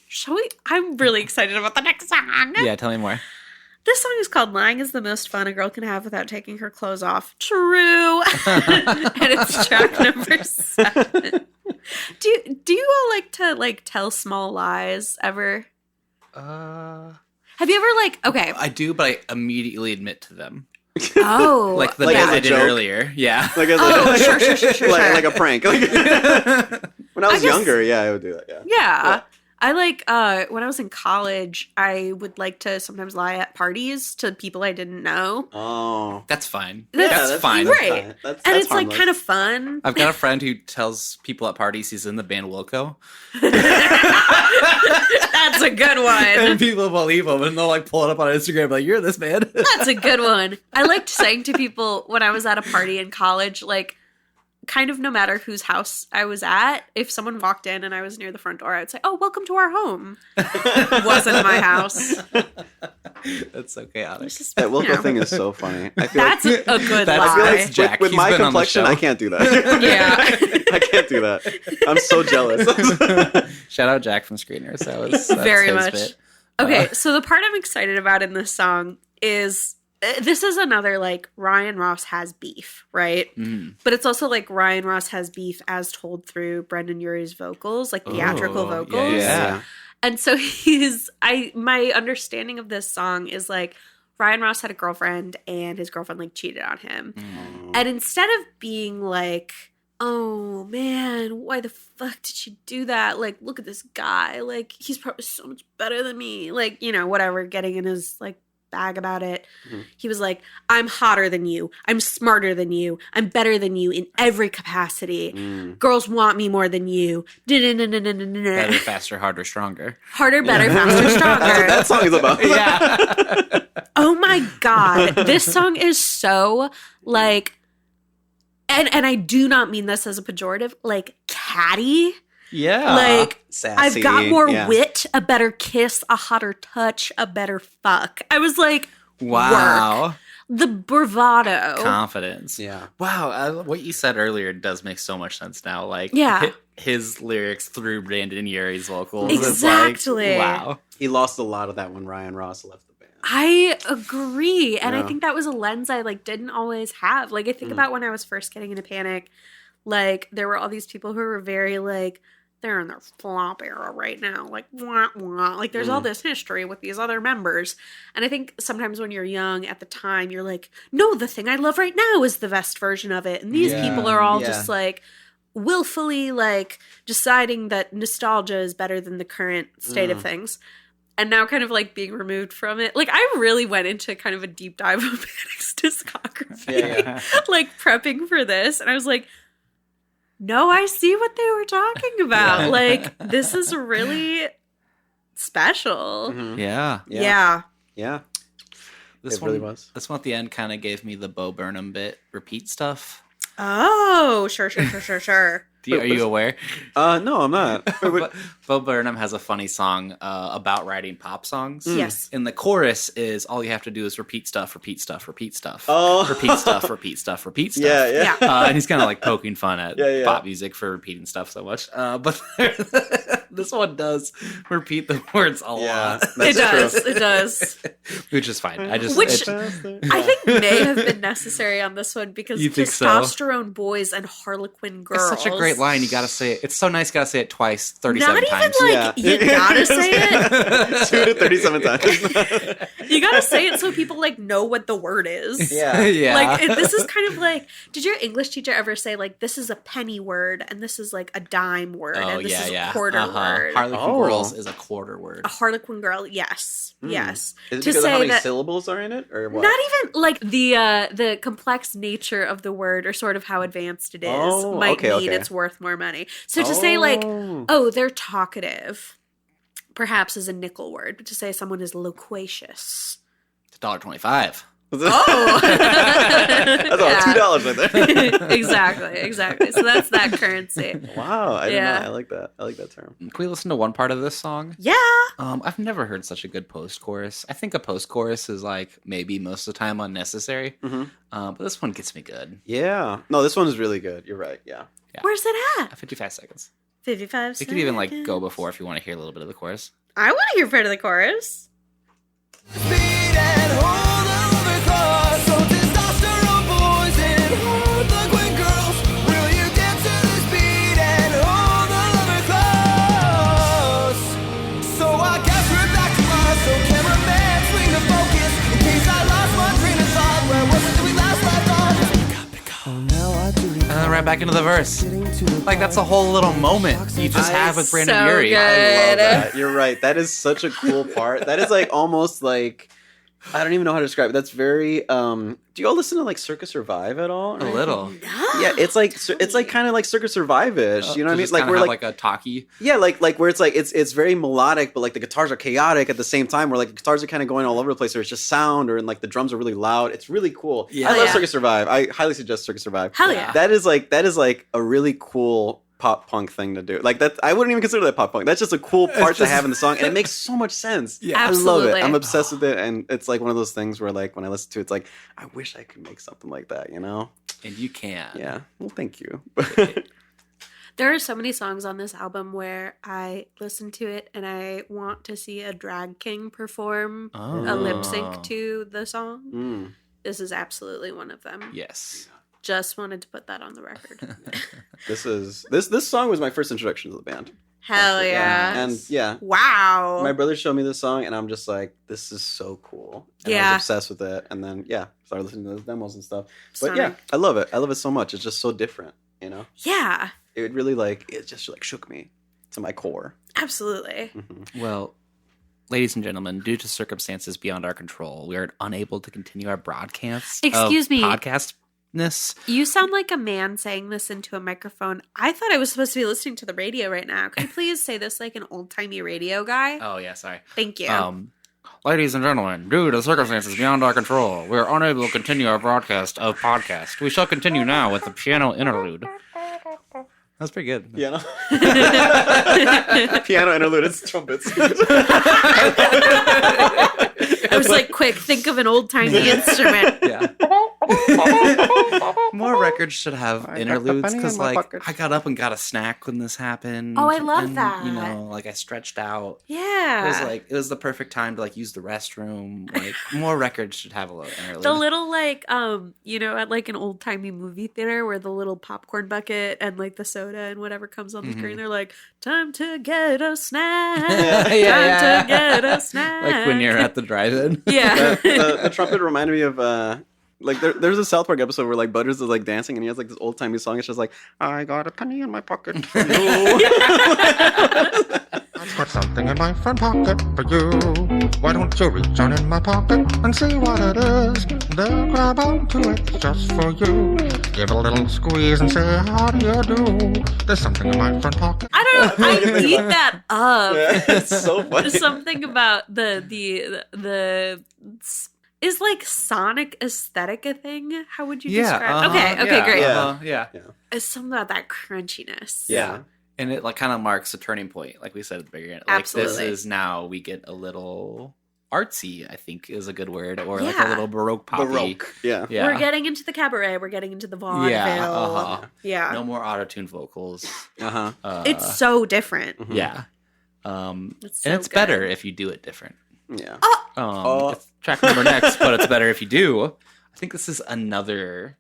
Shall we? I'm really excited about the next song. yeah, tell me more. This song is called "Lying is the Most Fun a Girl Can Have Without Taking Her Clothes Off." True. And it's track number 7. Do you all like to tell small lies ever? Have you ever okay? I do, but I immediately admit to them. Oh, Like the Like bit as a I did joke? earlier. Yeah. Like, sure. like a prank. Like, when I was guess- younger, yeah, I would do that. Yeah. Yeah. I when I was in college, I would like to sometimes lie at parties to people I didn't know. Oh. That's fine. That's fine. Right. That's And it's harmless. kind of fun. I've got a friend who tells people at parties he's in the band Wilco. That's a good one. And people believe him and they'll pull it up on Instagram like, you're this band. That's a good one. I liked saying to people when I was at a party in college, kind of no matter whose house I was at, if someone walked in and I was near the front door, I would say, "Oh, welcome to our home." It wasn't my house. That's so chaotic. That Wilco thing is so funny. I feel That's like, a good That's- lie. that's Jack. with He's my been on the complexion, show. I can't do that. Yeah. I can't do that. I'm so jealous. Shout out Jack from Screeners. That's Very his much. bit. Okay, so the part I'm excited about in this song is this is another Ryan Ross has beef, right? But it's also Ryan Ross has beef as told through Brendan Urie's vocals, theatrical Oh, vocals. Yeah. And so my understanding of this song is Ryan Ross had a girlfriend and his girlfriend cheated on him. And instead of being oh man, why the fuck did she do that? Look at this guy. He's probably so much better than me. Whatever, getting in his bag about it. He was like, I'm hotter than you. I'm smarter than you. I'm better than you in every capacity. Girls want me more than you. Better, faster, harder, stronger. Harder, better, faster, stronger. That's what that song is about. Yeah. Oh my God. This song is so like, and I do not mean this as a pejorative, like catty. Yeah. Like, Sassy, I've got more yeah. wit, a better kiss, a hotter touch, a better fuck. I was like, Wow. work. The bravado. Confidence. Yeah. Wow. What you said earlier does make so much sense now. Like, Yeah. his lyrics through Brandon Urie's vocals. Exactly. It's like, wow. He lost a lot of that when Ryan Ross left the band. I agree. And I Yeah. think that was a lens I like didn't always have. Like I think about when I was first getting into Panic, like there were all these people who were very like, they're in their flop era right now. Like, wah, wah. Like there's all this history with these other members. And I think sometimes when you're young at the time, you're like, no, the thing I love right now is the best version of it. And these people are all just like willfully like deciding that nostalgia is better than the current state of things. And now kind of like being removed from it. Like I really went into kind of a deep dive of Panic's discography. Yeah. Like prepping for this. And I was like, no, I see what they were talking about. Yeah. Like this is really special. Yeah. Yeah. Yeah. This It one, really was. This one at the end kind of gave me the Bo Burnham bit repeat stuff. Oh, sure. Are you aware? No, I'm not. Bo Burnham has a funny song about writing pop songs. Yes. And the chorus is all you have to do is repeat stuff, repeat stuff, repeat stuff. Oh. Repeat stuff, repeat stuff, repeat stuff. Yeah. Yeah. And he's kind of like poking fun at Yeah. pop music for repeating stuff so much. But this one does repeat the words a Yeah. lot. It does. True. It does. Which is fine. I think may have been necessary on this one because You think so? testosterone boys and harlequin girls. It's such a great line. You gotta say it. It's so nice. Gotta say it twice, 37 Not even times. like you gotta say it. 2 to 37 times. You gotta say it so people like know what the word is. Yeah. Yeah. Like this is kind of like, did your English teacher ever say like this is a penny word and this is like a dime word Oh, and this is yeah. a quarter word? Harlequin Oh. Girls is a quarter word. A harlequin girl, yes. Is it To because of say how many that- syllables are in it, or what? Not even like the complex nature of the word or sort of how advanced it is Oh, might okay, mean okay. it's worth more money. So to say like, Oh. oh, they're talkative, perhaps is a nickel word, but to say someone is loquacious. It's $1.25. Oh, That's all $2 right there. exactly. So that's that currency. Wow, I didn't Yeah. know. I like that. I like that term. Can we listen to one part of this song? Yeah. I've never heard such a good post-chorus. I think a post-chorus is like maybe most of the time unnecessary. But this one gets me good. Yeah. No, this one is really good. You're right. Yeah. Where's it at? 55 seconds. 55 You could even like go before if you want to hear a little bit of the chorus. I want to hear part of the chorus. And then right back into the verse. Like that's a whole little moment you just have with Brandon So Urie. good. I love that. You're right. That is such a cool part. That is like almost like, I don't even know how to describe it. That's very. Do you all listen to like Circus Survive at all? A little. Yeah, it's like kind of like Circus Survive-ish. You know what I mean? Like we're we're like a talkie. yeah, like where it's like it's very melodic, but like the guitars are chaotic at the same time. Where like the guitars are kind of going all over the place, or it's just sound, or and like the drums are really loud. It's really cool. Yeah. I love Yeah. Circus Survive. I highly suggest Circus Survive. Hell yeah. That is like a really cool pop punk thing to do. Like that, I wouldn't even consider that pop punk. That's just a cool part to have in the song, and it makes so much sense. Yeah. I love Absolutely. it. I'm obsessed with it, and it's like one of those things where like when I listen to it, it's like I wish I could make something like that. You know? And you can. Yeah. Well, thank you. There are so many songs on this album where I listen to it and I want to see a drag king perform Oh. a lip sync to the song. Mm. This is absolutely one of them. Yes. Just wanted to put that on the record. This song was my first introduction to the band. Hell yeah. And yeah, Wow. my brother showed me this song, and I'm just like, this is so cool. And I Yeah. was obsessed with it. And then started listening to those demos and stuff. But Sonic. yeah, I love it. I love it so much. It's just so different. You know, Yeah, it really like it just like shook me to my core. absolutely. Well, Ladies and gentlemen, due to circumstances beyond our control, we are unable to continue our broadcast. Excuse me. Podcastness. You sound like a man saying this into a microphone. I thought I was supposed to be listening to the radio right now. Could you please say this like an old-timey radio guy? Oh, yeah, sorry. Thank you. Ladies and gentlemen, due to circumstances beyond our control, we are unable to continue our broadcast of podcast. We shall continue now with the piano interlude. That's pretty good. Piano. Piano interlude. It's trumpets. I was like, quick, think of an old-timey instrument. Yeah. More records should have interludes because, like, I got up and got a snack when this happened. Oh, I love and, that. You know, like I stretched out. Yeah. It was the perfect time to like use the restroom. Like more records should have a little interlude. The little like you know, at like an old timey movie theater where the little popcorn bucket and like the soda and whatever comes on the screen, they're like, time to get a snack. Yeah. To get a snack. Like when you're at the drive-in. Yeah. The trumpet reminded me of like there's a South Park episode where like Butters is like dancing and he has like this old timey song. It's just like, I got a penny in my pocket for you. I've got something in my front pocket for you. Why don't you reach on in my pocket and see what it is? Then grab onto it just for you. Give it a little squeeze and say, how do you do? There's something in my front pocket. I don't know. I eat that up. Yeah, it's so funny. There's something about the is like sonic aesthetic a thing? How would you describe? Okay, great. Yeah. It's something about that crunchiness. Yeah. And it like kind of marks a turning point, like we said at the beginning. Like Absolutely. this is now we get a little artsy, I think is a good word, or like Yeah. a little baroque poppy. Baroque. Yeah. Yeah. We're getting into the cabaret. We're getting into the vaudeville. Yeah. No more auto-tune vocals. Uh-huh. It's so different. Yeah. It's so and it's good. better if you do it different. Yeah. It's track number next, but it's better if you do. I think this is another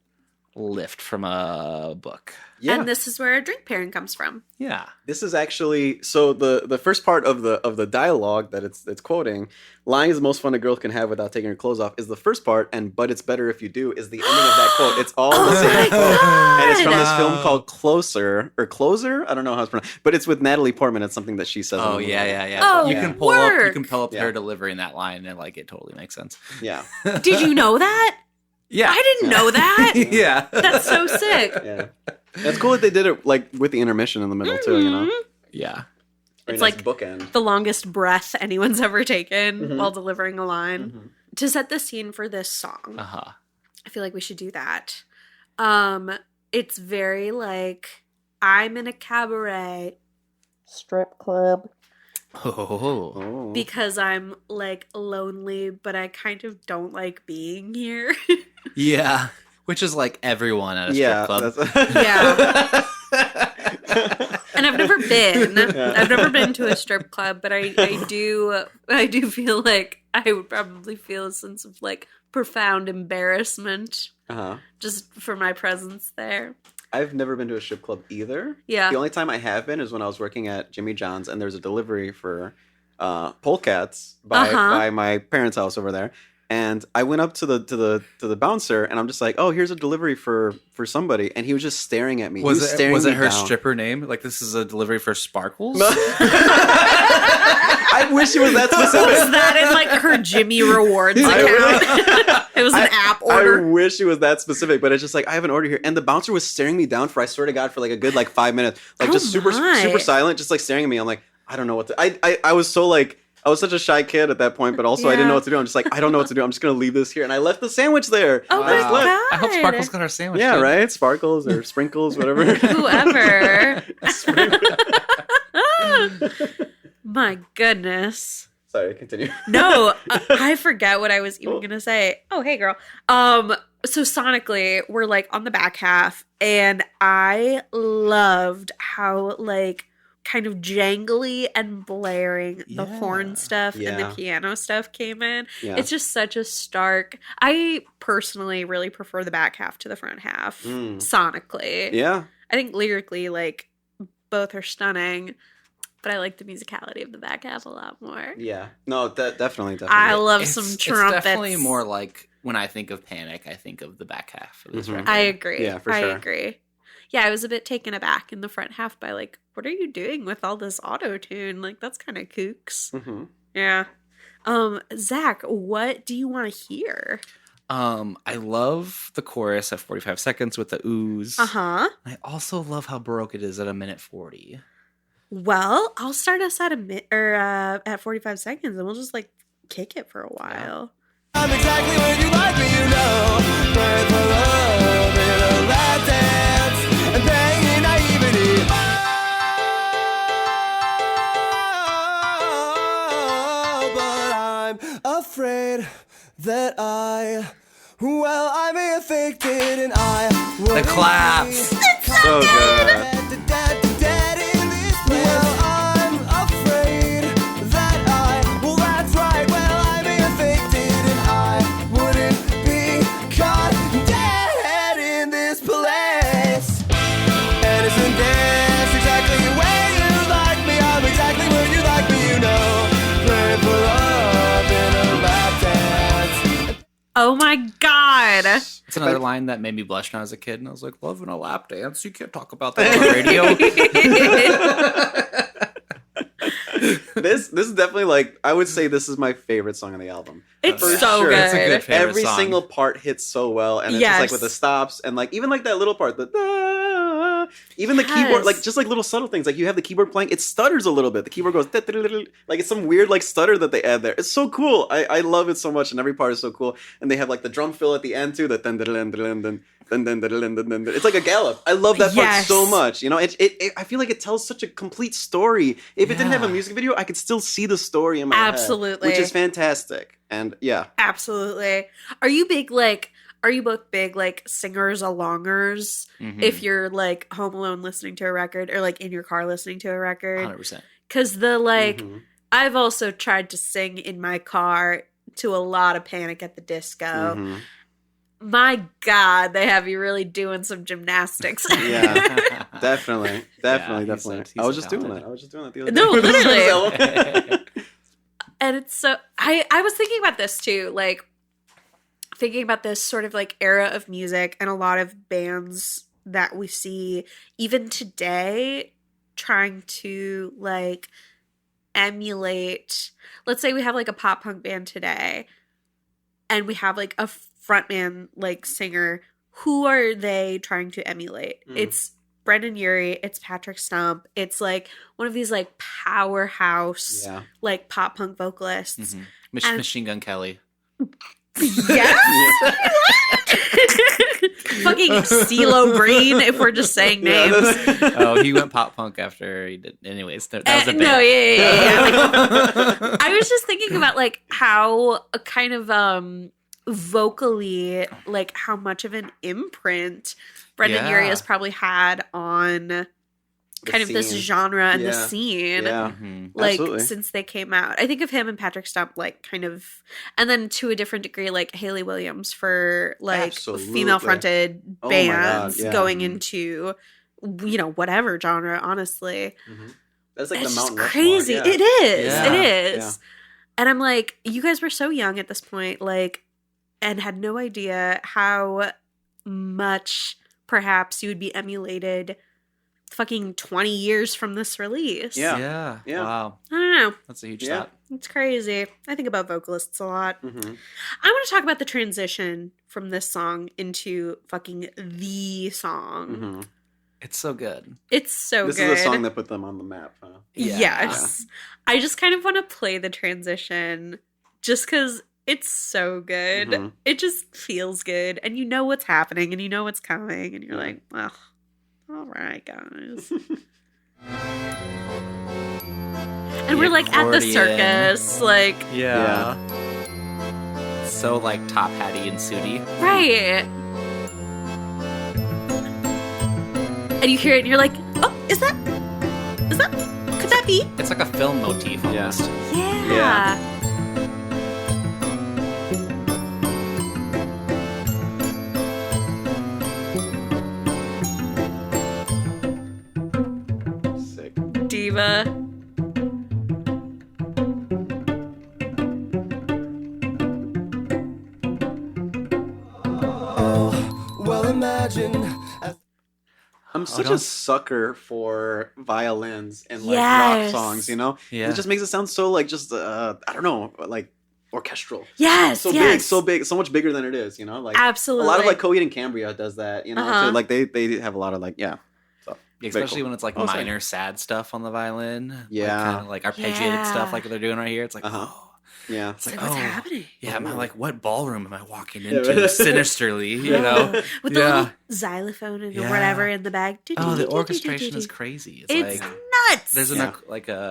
lift from a book. Yeah. And this is where a drink pairing comes from. Yeah. This is actually so the first part of the dialogue that it's quoting, lying is the most fun a girl can have without taking her clothes off, is the first part, and but it's better if you do is the ending of that quote. It's all the same quote. And it's from this film called Closer. I don't know how it's pronounced, but it's with Natalie Portman. It's something that she says. Oh in the yeah, movie. yeah, yeah. Oh, you can pull up Yeah. her delivering that line, and like it totally makes sense. Yeah. Did you know that? Yeah. I didn't know that. Yeah. That's so sick. Yeah. It's cool that they did it like with the intermission in the middle too, you know? Yeah. Very It's nice like bookend. the longest breath anyone's ever taken while delivering a line. To set the scene for this song, Uh-huh. I feel like we should do that. It's very like, I'm in a cabaret strip club Oh. Oh. because I'm like lonely, but I kind of don't like being here. Yeah. Which is like everyone at a strip club. That's Yeah. And I've never been. I've never been to a strip club, but I do feel like I would probably feel a sense of like profound embarrassment uh-huh. just for my presence there. I've never been to a strip club either. Yeah. The only time I have been is when I was working at Jimmy John's, and there's a delivery for polecats by my parents' house over there. And I went up to the bouncer, and I'm just like, "Oh, here's a delivery for somebody," and he was just staring at me. Was he was it me her down. stripper name? Like this is a delivery for Sparkles? I wish it was that specific. Was that in like her Jimmy Rewards account? It was an app order. I wish it was that specific, but it's just like I have an order here, and the bouncer was staring me down for, I swear to God, for like a good like 5 minutes, like just super silent, just like staring at me. I'm like, I don't know what to. I was so like. I was such a shy kid at that point, but also I didn't know what to do. I'm just like, I don't know what to do. I'm just going to leave this here. And I left the sandwich there. Oh my Just left. God. I hope Sparkles got our sandwich. Yeah, too. right? Sparkles or sprinkles, whatever. Whoever. My goodness. Sorry, continue. No, I forget what I was even going to say. Oh, hey, girl. So sonically, we're like on the back half, and I loved how like kind of jangly and blaring the horn stuff and the piano stuff came in. Yeah. It's just such a stark. I personally really prefer the back half to the front half sonically. Yeah. I think lyrically, like, both are stunning, but I like the musicality of the back half a lot more. Yeah. No, definitely. I love some trumpets. It's definitely more like when I think of Panic, I think of the back half of this record. I agree. Yeah, for I sure. agree. Yeah, I was a bit taken aback in the front half by like, what are you doing with all this auto tune? Like, that's kind of kooks. Mm-hmm. Yeah. Zach, what do you want to hear? I love the chorus at 45 seconds with the ooze. Uh-huh. I also love how baroque it is at 1:40. Well, I'll start us at at 45 seconds, and we'll just like kick it for a while. I'm exactly where you like me, you know. Praying for love in a lap dance and praying in naivety. Oh, but I'm afraid that I may have faked it and I The claps. So good. Well, I'm afraid that well, that's right. Well, I may have faked it and I wouldn't be caught dead in this place. And isn't this exactly where you like me? I'm exactly where you like me, you know. Praying for love in a lap dance. Oh my god. It's another line that made me blush when I was a kid, and I was like, "Love in a lap dance? You can't talk about that on the radio." This is definitely like, I would say this is my favorite song on the album. It's For so sure. good. It's a good favorite Every song. single part hits so well, and it's just like with the stops and like even like that little part, even the keyboard, like just like little subtle things. Like you have the keyboard playing, it stutters a little bit. The keyboard goes like it's some weird like stutter that they add there. It's so cool. I love it so much, and every part is so cool. And they have like the drum fill at the end too. That it's like a gallop. I love that part so much. You know, it I feel like it tells such a complete story. If it didn't have a music video, I could still see the story in my head, which is fantastic. And yeah, Absolutely. Are you both big like singers-alongers if you're like home alone listening to a record or like in your car listening to a record? 100%. Because I've also tried to sing in my car to a lot of Panic at the Disco. My God, they have you really doing some gymnastics. yeah, definitely. he's I was just doing talented. that. I was just doing that the other day. No, literally. literally. And it's so I was thinking about this too, like thinking about this sort of like era of music and a lot of bands that we see even today trying to like emulate. Let's say we have like a pop punk band today and we have like a frontman like singer. Who are they trying to emulate? It's Brendan Urie, it's Patrick Stump. It's like one of these like powerhouse like pop punk vocalists. Machine Gun Kelly. Yes. Fucking CeeLo Green, if we're just saying names. Oh, he went pop punk after he did. Anyways, that was a bit. No, yeah. I was just thinking about like how kind of vocally, like how much of an imprint Brendan Urie has probably had on kind of this genre and the scene, like Absolutely. since they came out. I think of him and Patrick Stump, like kind of, and then to a different degree, like Hayley Williams for like female fronted bands going into, you know, whatever genre. Honestly, That's like it's the Mountain just crazy. Rushmore, It is. Yeah. It is. And I'm like, you guys were so young at this point, like, and had no idea how much perhaps you would be emulated fucking 20 years from this release. Yeah. Wow, I don't know. that's a huge Yeah. thought. It's crazy. I think about vocalists a lot. I want to talk about the transition from this song into fucking the song. It's so good. It's so This good. is the song that put them on the map, huh? Yes. I just kind of want to play the transition just because it's so good. It just feels good. And you know what's happening and you know what's coming. And you're like, well, all right, guys. And we're like at the accordion. circus. Like, Yeah. So like top hatty and sooty. right. And you hear it and you're like, oh, is that, could that be? It's like a film motif almost. Yeah. Sick. Diva. Well, imagine. I'm I'm such a sucker for violins and like Yes. rock songs, you know? Yeah. It just makes it sound so like just I don't know, like orchestral. Yes, So yes. big, so much bigger than it is, you know? Like Absolutely. a lot of like Coheed and Cambria does that, you know? Uh-huh. So, like they have a lot of like so Especially cool. when it's like Oh, sorry. minor sad stuff on the violin. Yeah. Like, kind of like arpeggiated Yeah. stuff like they're doing right here. It's like, Uh-huh. oh. Yeah. It's like, What's oh. happening? Yeah, am I like, what ballroom am I walking Yeah, into right. sinisterly, you know? With the Yeah. little xylophone and Yeah. whatever in the bag. Oh, the orchestration is crazy. It's like, nuts. there's Yeah.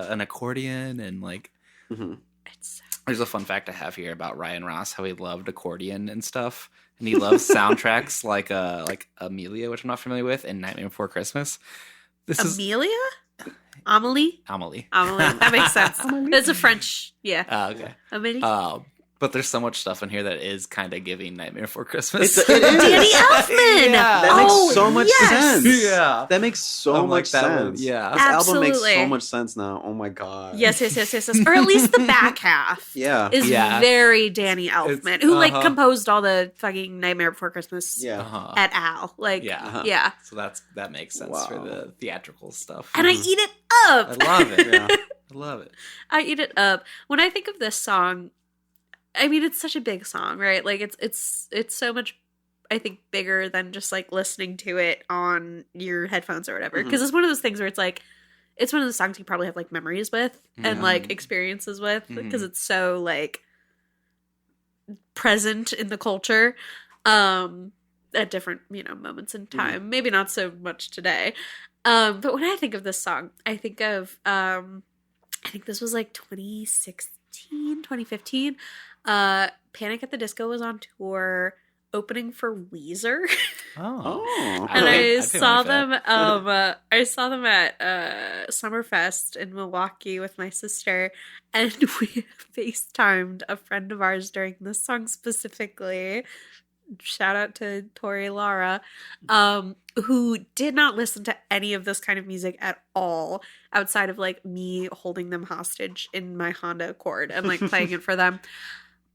an accordion and like, Mhm. It's there's a fun fact I have here about Ryan Ross, how he loved accordion and stuff. And he loves soundtracks like Amelia, which I'm not familiar with, and Nightmare Before Christmas. This is Amelia? Amelie? Amelie. Amelie. That makes sense. It's a French. Yeah. Okay. Amelie. But there's so much stuff in here that is kind of giving Nightmare Before Christmas. It is. Danny Elfman. Yeah. That Oh, makes so much yes. sense. Yeah. That makes so I'm like much that one. sense. Yeah. This album makes Absolutely. so much sense now. Oh my god. Yes. Or at least the back half. Yeah. Is Yeah. very Danny Elfman, It's- who like uh-huh. composed all the fucking Nightmare Before Christmas Yeah. Uh-huh. et al. Like, Yeah. Uh-huh. yeah. So that makes sense Wow. for the theatrical stuff. And I eat it up. I love it. Yeah. I love it. I eat it up. When I think of this song, I mean, it's such a big song, right? Like, it's so much, I think, bigger than just like listening to it on your headphones or whatever. Because it's one of those things where it's like, it's one of those songs you probably have like memories with and Yeah. like experiences with because Mhm. it's so like present in the culture at different, moments in time. Maybe not so much today. But when I think of this song, I think of, I think this was like 2016, 2015. Panic at the Disco was on tour opening for Weezer. Oh. And Okay, I I pay saw money for them. I saw them at Summerfest in Milwaukee with my sister, and we FaceTimed a friend of ours during this song specifically. Shout out to Tori Lara, who did not listen to any of this kind of music at all, outside of like me holding them hostage in my Honda Accord and like playing it for them.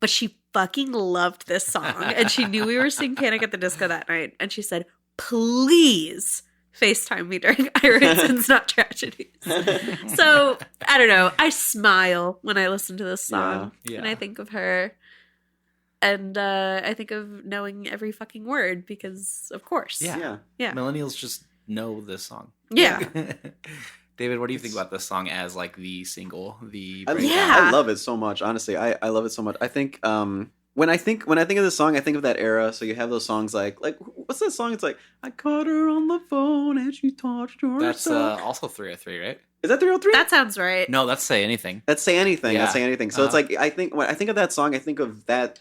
But she fucking loved this song, and she knew we were seeing Panic at the Disco that night, and she said, "Please FaceTime me during Irons Not Tragedies." So, I don't know. I smile when I listen to this song, Yeah. and I think of her, and I think of knowing every fucking word because, of course. Yeah. Yeah. Millennials just know this song. Yeah. David, what do you think about this song as like the single, the I, breakdown? Yeah. I love it so much. Honestly, I love it so much. I think when I think of this song, I think of that era. So you have those songs like what's that song? It's like I caught her on the phone and she touched herself. That's also 303, right? Is that 303? That sounds right. No, that's Say Anything. That's Say Anything. Yeah. That's Say Anything. So it's Uh-huh. like when I think of that song, I think of that.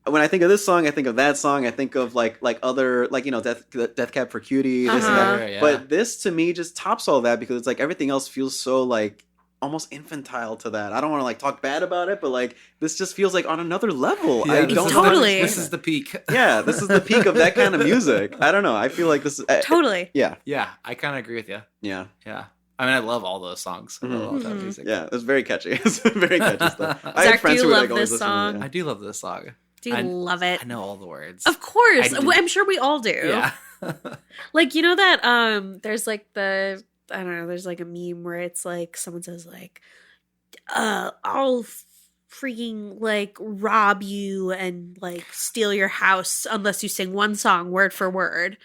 When I think of this song, I think of that song. I think of like other Death Cab for Cutie. This and Uh-huh. that. Yeah. But this to me just tops all that because it's like everything else feels so like almost infantile to that. I don't want to like talk bad about it, but like this just feels like on another level. Yeah, I this don't is Totally. This is the peak. Yeah, this is the peak of that kind of music. I don't know. I feel like this is Totally. Yeah, Yeah, I kind of agree with you. yeah, Yeah. I mean, I love all those songs. I love all that Mhm. music. yeah. It's very catchy. It's very catchy stuff. I Zach, had friends do who you were love like always this listening to song? I do love this song. Do you love it? I know all the words. Of course. I did- I'm sure we all do. Yeah. Like, you know that there's like I don't know, there's like a meme where it's like someone says like I'll freaking like rob you and like steal your house unless you sing one song word for word.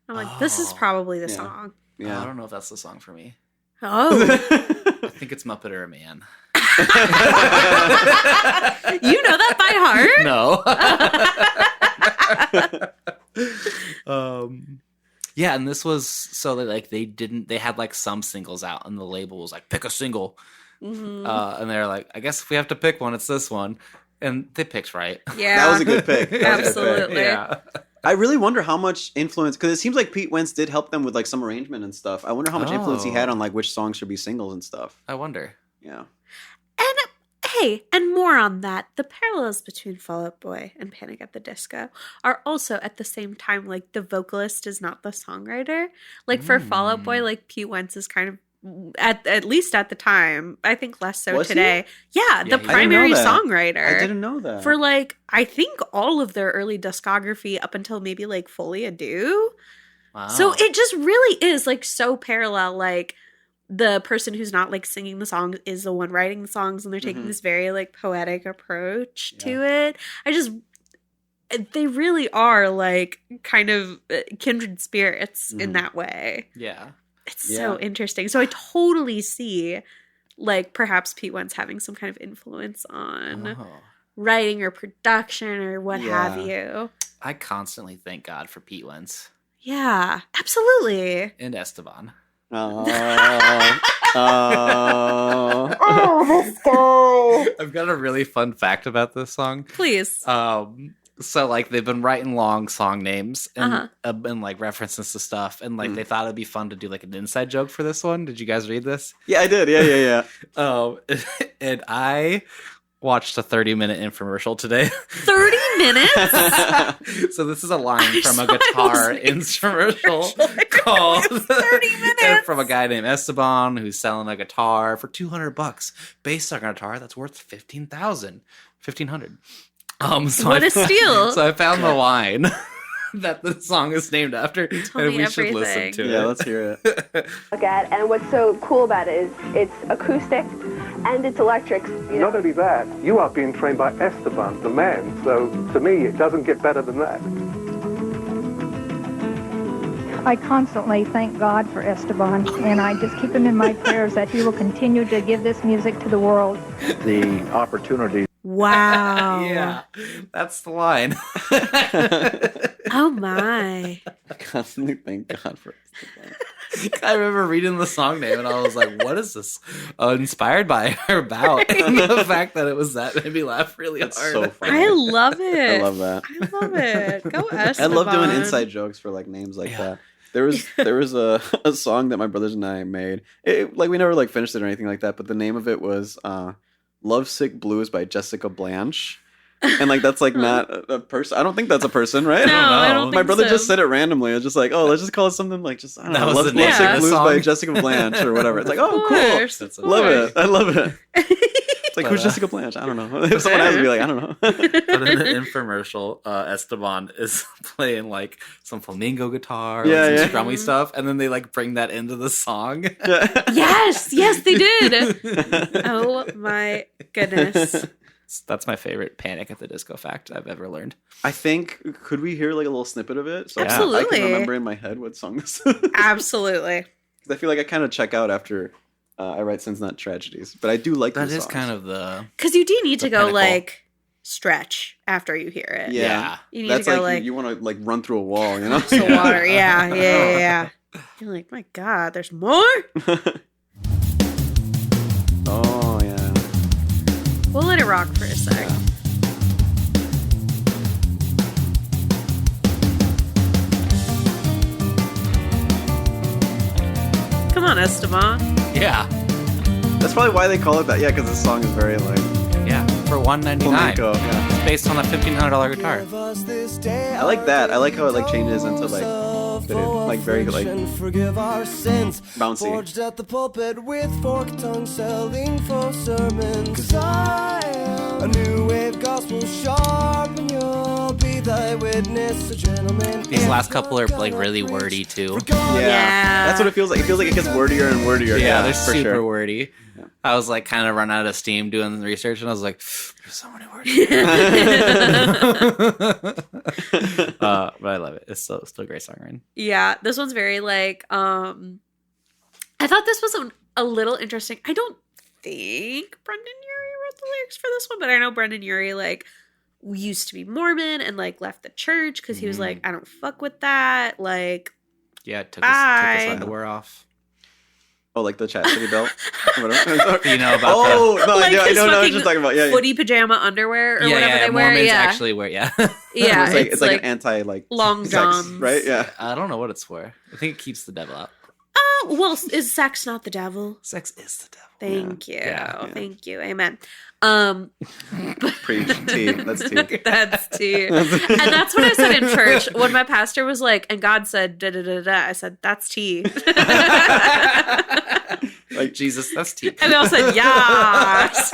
I'm like, this is Oh. probably the Yeah. song. I Yeah. don't know if that's the song for me. Oh. I think it's Muppet or a Man. You know that by heart? No. Yeah, and this was so that like they had like some singles out and the label was like pick a single. Mhm. And they're like, I guess if we have to pick one, it's this one. And they picked right. Yeah. That was a good pick. That was a good pick. Absolutely. Yeah. I really wonder how much influence because it seems like Pete Wentz did help them with like some arrangement and stuff. I wonder how much influence he Oh. had on like which songs should be singles and stuff. I wonder. Yeah. And hey, and more on that, the parallels between Fall Out Boy and Panic at the Disco are also at the same time like the vocalist is not the songwriter. Like for Fall Out Boy, like Pete Wentz is kind of at least at the time, I think less so Was he? today. Yeah, Yeah, the he- primary I didn't know that. songwriter. I didn't know that. For like I think all of their early discography up until maybe like Fully Ado. Wow. So it just really is like so parallel. Like the person who's not like singing the songs is the one writing the songs, and they're taking this very like poetic approach to it. They really are like kind of kindred spirits in that way. Yeah. It's so interesting. So I totally see like perhaps Pete Wentz having some kind of influence on writing or production or what have you. I constantly thank God for Pete Wentz. Yeah, absolutely. And Esteban. Oh, this guy. I've got a really fun fact about this song. Please. So like they've been writing long song names and like references to stuff, and like they thought it'd be fun to do like an inside joke for this one. Did you guys read this? yeah, I did. Yeah. And I watched a 30-minute infomercial today. 30 minutes? So this is a line from a guitar infomercial called 30 minutes from a guy named Esteban who's selling a guitar for $200 based on a guitar that's worth $15,000. So What a steal. So I found the line that the song is named after, Tell and me we should listen everything. to it. Yeah, let's hear it. Look at, and what's so cool about it is it's acoustic and it's electric. You know? Not only that, you are being trained by Esteban, the man. So to me, it doesn't get better than that. I constantly thank God for Esteban, and I just keep him in my prayers that he will continue to give this music to the world. The opportunity. Wow. Yeah, that's the line. Oh my. Constantly thank God for it. I remember reading the song name and I was like, what is this inspired by or about? And the fact that it was that made me laugh really That's hard. so funny. I love it. I love that. I love it. Go I Esteban. love doing inside jokes for like names like that. There was a song that my brothers and I made. Like we never like finished it or anything like that, but the name of it was Lovesick Blues by Jessica Blanche. And like that's like not a person. I don't think that's a person, right? No, I don't My think brother so. just said it randomly. I was just like, oh, let's just call it something like just I don't That know, was the name of Lovesick the Blues song? by Jessica Blanche or whatever. It's like, oh, Of cool. course, That's of a- Love course. it. I love it. It's like, But, who's Jessica Blanche? I don't know. If someone has to be like, I don't know. But in the infomercial, Esteban is playing like some flamenco guitar, Yeah, and some yeah. strummy stuff, and then they like bring that into the song. Yes, they did. Oh my goodness. That's my favorite Panic at the Disco fact I've ever learned. I think could we hear like a little snippet of it? So I Absolutely. can remember in my head what song this is. Absolutely. I feel like I kind of check out after I write Sins Not Tragedies, but I do like That these is songs. kind of the Because you do need The to go pinnacle. like stretch after you hear it. Yeah. You need That's to go like like you want to like run through a wall, you know? the water. Yeah. You're like, my God, there's more? Oh yeah. We'll let it rock for a sec. Come on, Esteban. yeah. That's probably why they call it that. Yeah, because this song is very like Yeah, for $199. flamenco. Yeah. It's based on a $1,500 guitar. I like that. I like how it like changes into like very like forgive our sins. bouncy. Forged at the pulpit with forked tongue selling for sermons. 'Cause I am a new wave gospel sharp, and you'll be thy witness, a gentleman. These last couple are like really wordy too. Yeah. That's what it feels like. It feels like it gets wordier and wordier. Yeah, they're for super sure. wordy. I was like kind of run out of steam doing the research, and I was like, "There's so many words." But I love it. It's still great songwriting. Yeah, this one's very like I thought this was a little interesting. I don't think Brendan Urie wrote the lyrics for this one, but I know Brendan Urie like used to be Mormon and like left the church because he was like, I don't fuck with that. Like, Yeah, it took Bye. his underwear off. Oh, like the chastity belt. Whatever. You know about Oh no, like I his don't know what fucking you're talking about. Yeah, footy pajama underwear or whatever they wear. Mormons Yeah, actually wear. Yeah, yeah, it's like an anti like long sex, johns, right? Yeah. I don't know what it's for. I think it keeps the devil out. Well, is sex not the devil? Sex is the devil. Thank you. Yeah. Thank you. Amen. Preach. Tea. That's tea. That's tea. And that's what I said in church when my pastor was like, and God said, da da da da. I said, that's tea. Like Jesus, that's tea. And they all said, yes.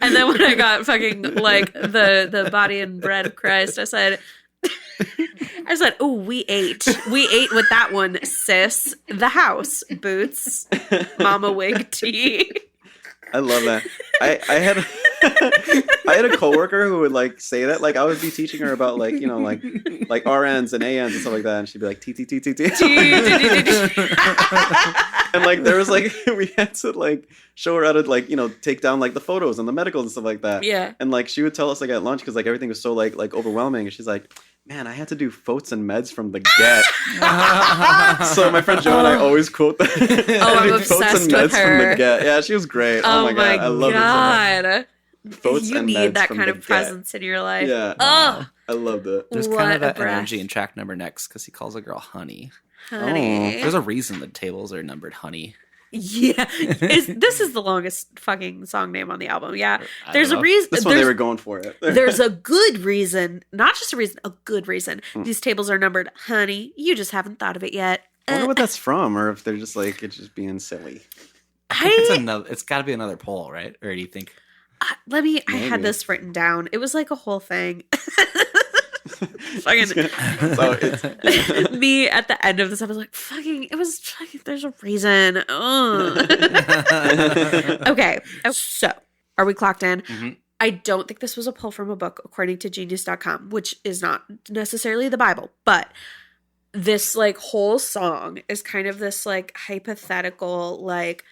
And then when I got fucking like the body and bread of Christ, I said, I said, oh, we ate. We ate with that one, sis. The house, boots, mama wig tea. I love that. I had I had a coworker who would like say that. Like I would be teaching her about like, you know, like RNs and ANs and stuff like that, and she'd be like T T T T T. And like there was like we had to like show her how to like, you know, take down like the photos and the medicals and stuff like that. Yeah. And like she would tell us like at lunch because like everything was so like overwhelming, and she's like, man, I had to do photes and meds from the get. So my friend Joe and I always quote that. Oh, I'm obsessed with her. From the get. Yeah, she was great. Oh my god, I love her. Votes you and need meds that from kind the of presence in your life. Yeah. Oh, I loved it. There's what kind of a that breath. energy in track number next because he calls a girl honey. honey. There's a reason the tables are numbered honey. Yeah. This is the longest fucking song name on the album. Yeah. I There's don't a know. reason. This one they were going for it. There's a good reason, not just a reason, a good reason. These tables are numbered honey. You just haven't thought of it yet. I wonder what that's from, or if they're just like it's just being silly. It's got to be another poll, right? Or do you think? I had Maybe. this written down. It was like a whole thing. Fucking So it's me at the end of this, I was like, there's a reason. Ugh. Okay. So, are we clocked in? Mhm. I don't think this was a pull from a book, according to genius.com, which is not necessarily the Bible, but this like whole song is kind of this like hypothetical, like,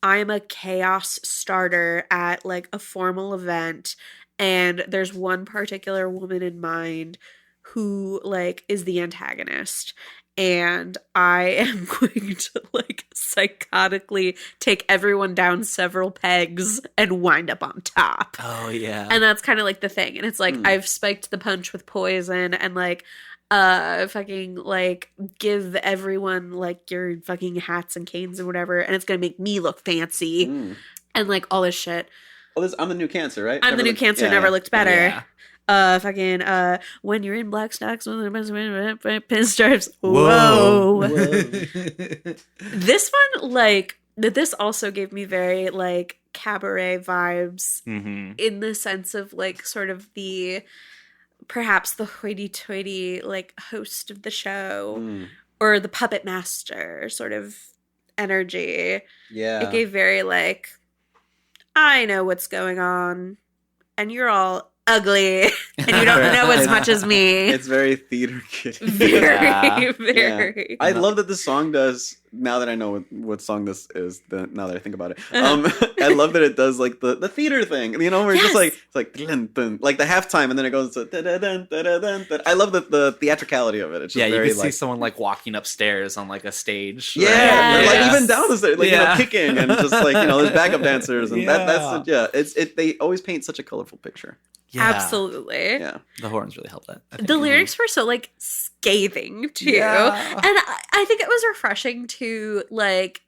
I'm a chaos starter at like a formal event, and there's one particular woman in mind who like is the antagonist, and I am going to like psychotically take everyone down several pegs and wind up on top. Oh yeah. And that's kind of like the thing. And it's like I've spiked the punch with poison and like fucking like give everyone like your fucking hats and canes and whatever, and it's gonna make me look fancy and like all this shit. well, I'm the new Cancer, right? I'm the new Cancer, never looked better. Yeah. When you're in black stocks with pinstripes. Whoa. This one, like, this also gave me very like cabaret vibes Mm-hmm. in the sense of like sort of perhaps the hoity-toity like host of the show or the puppet master sort of energy. Yeah. It gave very like, I know what's going on and you're all ugly and you don't know as much as me. It's very theater kid. Very. Yeah. I love that this song does, now that I know what song this is, now that I think about it. I love that it does like the theater thing, you know, where it's just like, it's like, dun, dun, like the halftime, and then it goes to da-da-dun, da-da-dun, da. I love the theatricality of it. It's just Yeah, you very can see like, someone like walking upstairs on like a stage. yeah, Right? like Yeah. even down the stairs, like, you know, kicking and just like, you know, there's backup dancers and Yeah. they always paint such a colorful picture. Yeah. Absolutely. Yeah. The horns really help that. I think. The lyrics were so like scathing too. Yeah. And I think it was refreshing to like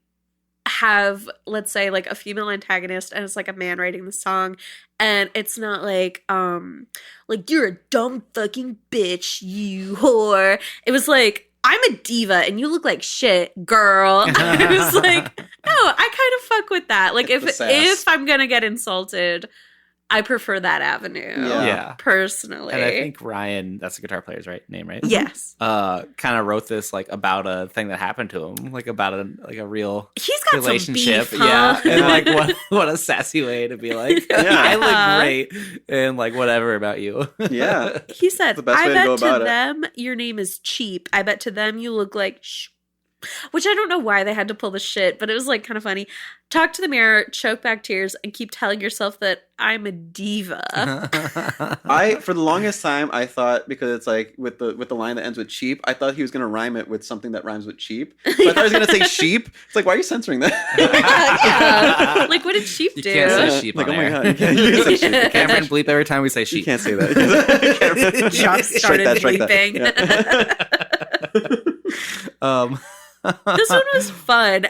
have, let's say, like a female antagonist and it's like a man writing the song, and it's not like you're a dumb fucking bitch, you whore. It was like, I'm a diva and you look like shit, girl. I was like, no, I kind of fuck with that. Like It's the sass. if I'm gonna get insulted, I prefer that avenue. Yeah. Personally. And I think Ryan, that's the guitar player's name, right? yes. Kind of wrote this like about a thing that happened to him, like about a real He's got relationship. some beef, huh? Yeah, and like what a sassy way to be like, I look great, and like whatever about you. Yeah. He said, the best I way to bet go to about it." them your name is cheap. I bet to them you look like which I don't know why they had to pull the shit, but it was like kind of funny. Talk to the mirror, choke back tears, and keep telling yourself that I'm a diva. For the longest time, I thought, because it's like with the line that ends with cheap, I thought he was gonna rhyme it with something that rhymes with cheap. So I thought he was gonna say sheep. It's like, why are you censoring that? yeah. Like, what did sheep You do? can't say sheep Like, on oh my air. god, you can't use that sheep. Cameron, bleep every time we say You sheep. can't say that. Josh started bleeping. Yeah. This one was fun.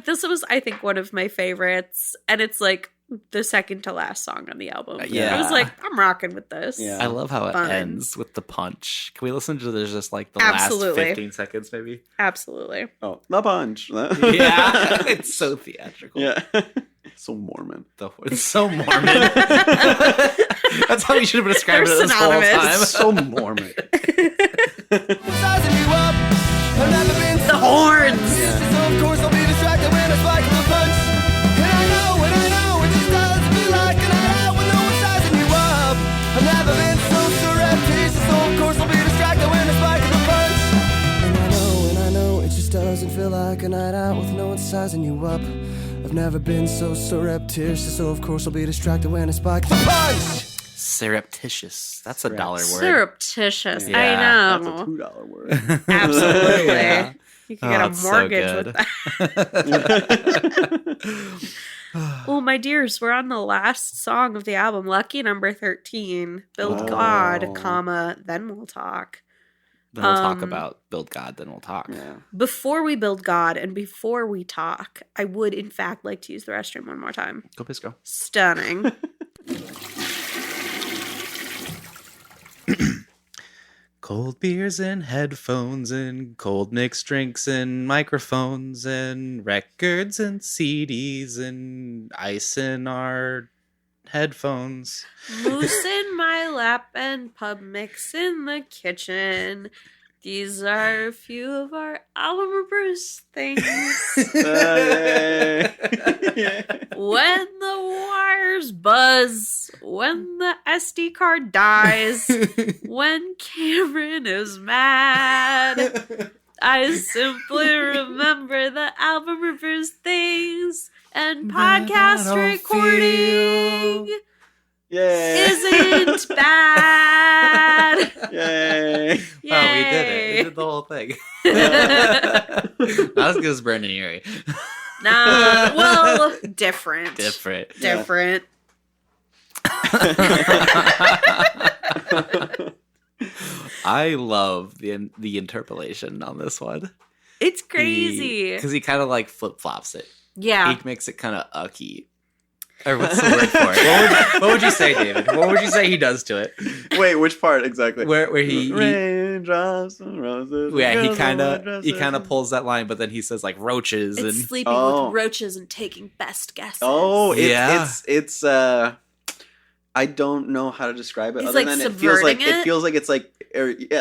This was, I think, one of my favorites. And it's like the second to last song on the album. Yeah. I was like, I'm rocking with this. Yeah. I love how it Fun. ends with the punch. Can we listen to this just like the Absolutely. last 15 seconds, maybe? Absolutely. Oh, the punch. Yeah, it's so theatrical. Yeah. So Mormon. It's so Mormon. That's how you should have described it this whole synonymous. time. So Mormon. sizing you up. I've never been so surreptitious, so of course I'll be distracted when I spike the punch. Surreptitious. That's a dollar word. Surreptitious. Yeah. I That's know. a $2 word. Absolutely. Yeah. You can get a it's so mortgage good. with that. Well, my dears, we're on the last song of the album, lucky number 13. Build God, comma, then we'll talk. Then we'll talk about Build God, then we'll talk. Yeah. Before we build God and before we talk, I would, in fact, like to use the restroom one more time. Go piss, girl. Stunning. Cold beers and headphones and cold mixed drinks and microphones and records and CDs and ice in our headphones. Moose in my lap and pub mix in the kitchen. These are a few of our album Bruce things. When the wires buzz, when the SD card dies, when Cameron is mad, I simply remember the album reviews things and podcast recording isn't bad. Yay. Oh, we did it. We did the whole thing. Not as good as Brandon Urie. Nah, well, different. Different. I love the interpolation on this one. It's crazy. Because he kind of like flip-flops it. Yeah. He makes it kind of ucky. Or what's the word for it? What would you say, David? What would you say he does to it? Wait, which part exactly? Where he raindrops and roses. yeah, he kind of pulls that line, but then he says like roaches It's and sleeping with roaches and taking best guesses. Oh, Yeah. it's I don't know how to describe it He's, other like, than subverting it feels like it's like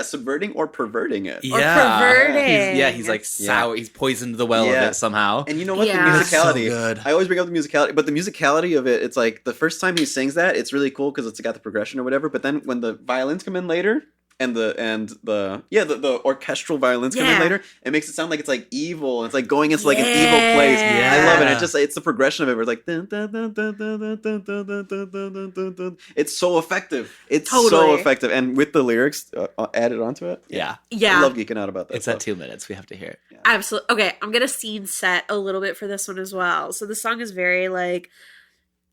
subverting or perverting it. Or perverting. He's like sour. He's poisoned the well of Yeah. it somehow. And you know what? Yeah. The It's so musicality. good. I always bring up the musicality, but the musicality of it, it's like the first time he sings that, it's really cool because it's got the progression or whatever. But then when the violins come in later, and the orchestral violins come in Yeah. later, it makes it sound like it's like evil. It's like going into like an evil place. Yeah. I love it. It's the progression of it. Where it's like dun, dun, dun, dun, dun, dun, dun, dun, dun, dun, dun, dun, dun. It's so effective. It's so Totally. effective, and with the lyrics added onto it. Yeah. Yeah. I love geeking out about that. It's stuff. at 2 minutes. We have to hear it. Absolutely. Okay, I'm gonna scene set a little bit for this one as well. So the song is very like,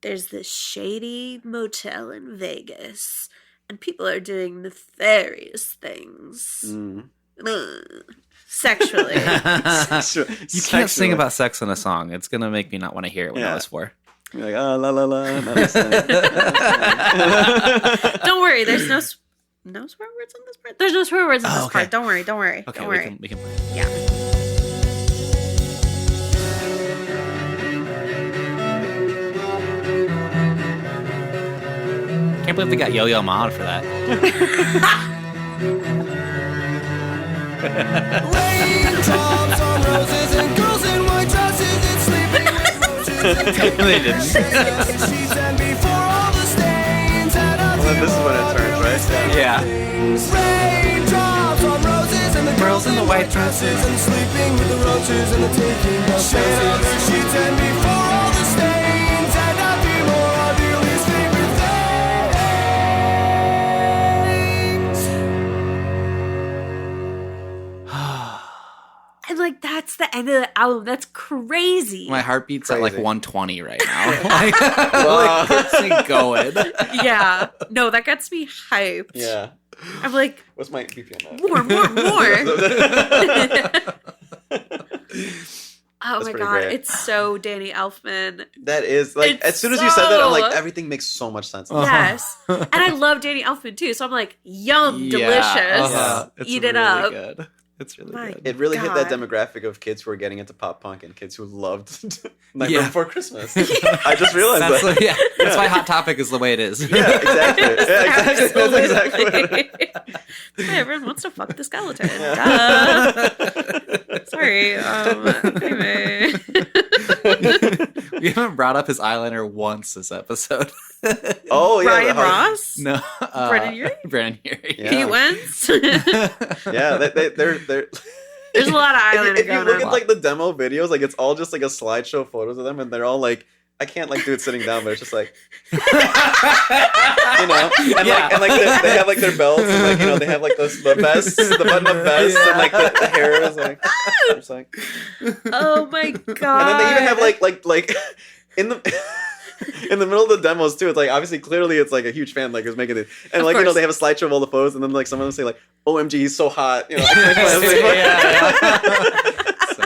there's this shady motel in Vegas, and people are doing nefarious things. Sexually. You can't sing about sex in a song. It's gonna make me not want to hear it when I was 4. You're like, la la la. Don't Don't worry, there's no swear words on this part. There's no swear words on this okay. part. Don't worry. Okay, Don't worry. we can play. Yeah. Can't believe they got Yo-Yo Ma for that. Raindrops on roses and girls in white dresses and sleeping with roaches. They didn't. Sheets and before all the stains had a Well, then this is when it turns, right? Yeah. Raindrops on roses and the girls in the white dresses and sleeping with the roaches and the taking of chances. Sheets and before all the stains had not be more ideal his favorite And like that's the end of the album. That's crazy. My heart beats at like 120 right now. Wow. Gets me going. Yeah. No, that gets me hyped. Yeah. I'm like, What's my BPM at? more. Oh That's my pretty god, great. it's so Danny Elfman. That is like It's as soon as you said that, I'm like so- everything makes so much sense. Yes. And I love Danny Elfman too, so I'm like, yum, delicious. It's Eat it really up. Good. It's really My good. It really hit that God. demographic of kids who are getting into pop punk and kids who loved Nightmare Yeah. Before Christmas. I just realized That's that. that's why Hot Topic is the way it is. Yeah, exactly. Yeah, exactly. That's exactly what it is. Hey, everyone wants to fuck the skeleton. Duh. Sorry. Anyway. We haven't brought up his eyeliner once this episode. Oh yeah, Ryan Ross? No. Brennan Urie? Brennan Urie. Yeah. Pete Wentz? Yeah, they're There's a lot of eyeliner If you going look on. at like the demo videos, like it's all just like a slideshow of photos of them, and they're all like, I can't like do it sitting down, but it's just like, you know, and like they have like their belts, and like, you know, they have like the vests, the button-up vests, and like the hair is like, it's like, Oh my god! and then they even have like in the. In the middle of the demos too, it's like obviously clearly it's like a huge fan like who's making it, and Of like you know course. they have a slideshow of all the photos, and then like some of them say like, "OMG, he's so hot," you know. So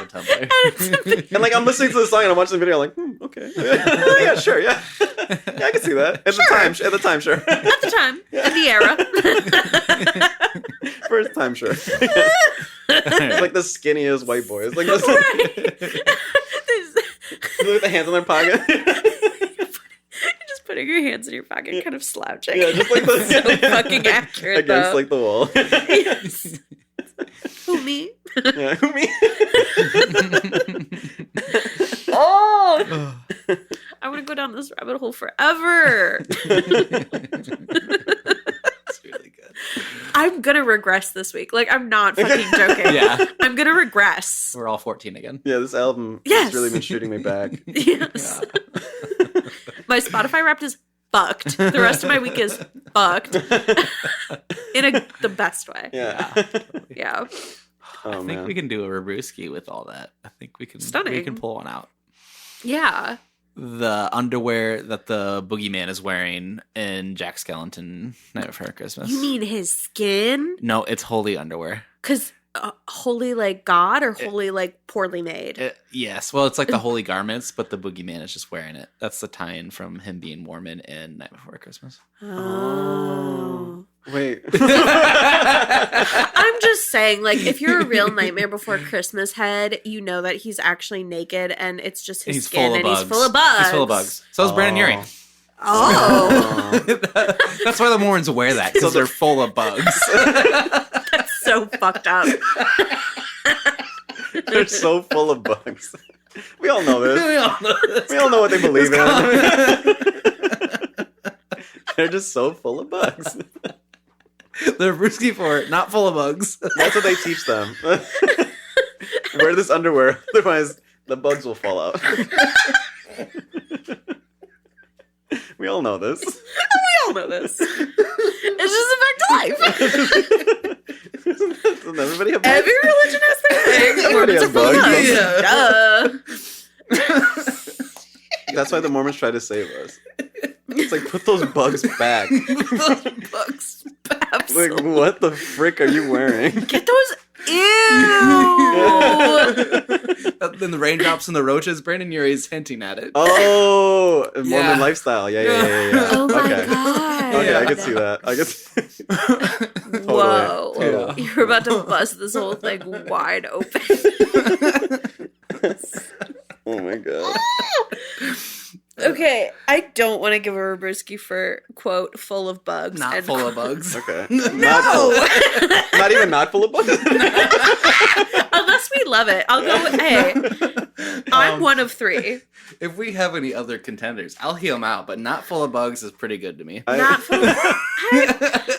Tumblr. And like I'm listening to the song and I'm watching the video, I'm like, okay, yeah, sure, yeah, I can see that at the time, sure. At the time, in the era. First time, sure. It's like the skinniest white boys, like this, with the hands in their pocket. Just putting your hands in your pocket, kind of slouching. Yeah, just like the So fucking accurate, against though. like the wall. Yes. Who, me? Yeah, who me? Oh! I want to go down this rabbit hole forever. It's really good. I'm gonna regress this week. Like, I'm not fucking joking. Yeah. I'm gonna regress. We're all 14 again. Yeah, this album Yes. has really been shooting me back. Yes. My Spotify Wrapped is fucked. The rest of my week is fucked. In the best way. Yeah. Yeah. Oh I think man. we can do a Rabruski with all that. I think we can. Stunning. We can pull one out. Yeah. The underwear that the boogeyman is wearing in Jack Skellington Night Before Christmas. You mean his skin? No, it's holy underwear. Because holy like God or holy like poorly made? Yes. Well, it's like the holy garments, but the boogeyman is just wearing it. That's the tie-in from him being Mormon in Night Before Christmas. Oh. Wait. I'm just saying, like, if you're a real Nightmare Before Christmas head, you know that he's actually naked and it's just his He's skin full of and bugs. he's full of bugs. He's full of bugs. So is Brandon Urie. Oh. That's why the Mormons wear that, because they're full of bugs. That's so fucked up. They're so full of bugs. We all know this. We all know this. We all know what they believe in. They're just so full of bugs. They're brewski for it, not full of bugs. That's what they teach them. Wear this underwear, otherwise the bugs will fall out. We all know this. We all know this. It's just a fact of life. Doesn't everybody have bugs? Every religion has their thing. The Everybody Mormons are has full of bugs. bugs. Duh. That's why the Mormons try to save us. It's like, put those bugs back. Bugs. Like, Absolutely. what the frick are you wearing? Get those. Ew. Then the raindrops and the roaches, Brandon Urie's hinting at it. Oh, Mormon Yeah. lifestyle. Yeah. Oh my Okay. God. Okay, I can see that. I can see. Totally. Whoa. Yeah. You're about to bust this whole thing wide open. Oh my god. Okay, I don't want to give a Rabruski for, quote, full of bugs. Not and full of bugs. Okay. No! Not even not full of bugs. Unless we love it. I'll go, hey, I'm one of three. If we have any other contenders, I'll heal them out, but not full of bugs is pretty good to me. Not full of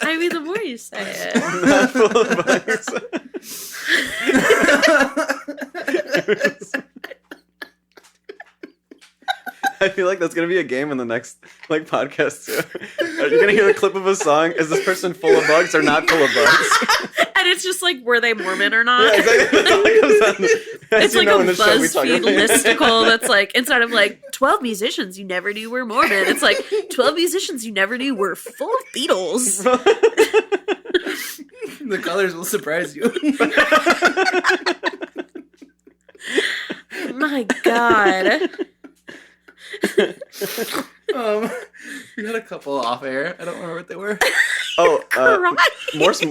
I mean, the more you say it. Not full of bugs. I feel like that's gonna be a game in the next like podcast too. Are you gonna hear a clip of a song? Is this person full of bugs or not full of bugs? And it's just like, were they Mormon or not? Yeah, exactly. That's all it comes down to. As It's you like know, a in the show we talk BuzzFeed about- listicle that's like, instead of like 12 musicians you never knew were Mormon, it's like 12 musicians you never knew were full of Beatles. The colors will surprise you. My God. We had a couple off air. I don't remember what they were. Oh, Crying.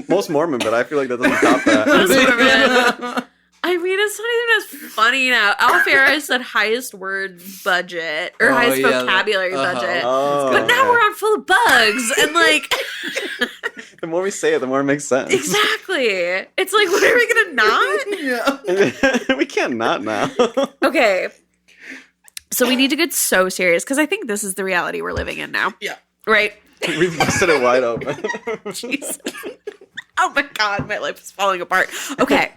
most Mormon, but I feel like that doesn't top that. I mean, it's not even as funny now. Alfair, I said highest word budget or highest vocabulary budget. Oh, But now okay. we're on full of bugs and like The more we say it, the more it makes sense. exactly. It's like, what are we gonna not? We can't not now. Okay. So we need to get so serious because I think this is the reality we're living in now. Yeah. Right? We've busted it wide open. Jesus. Oh my God, my life is falling apart. Okay.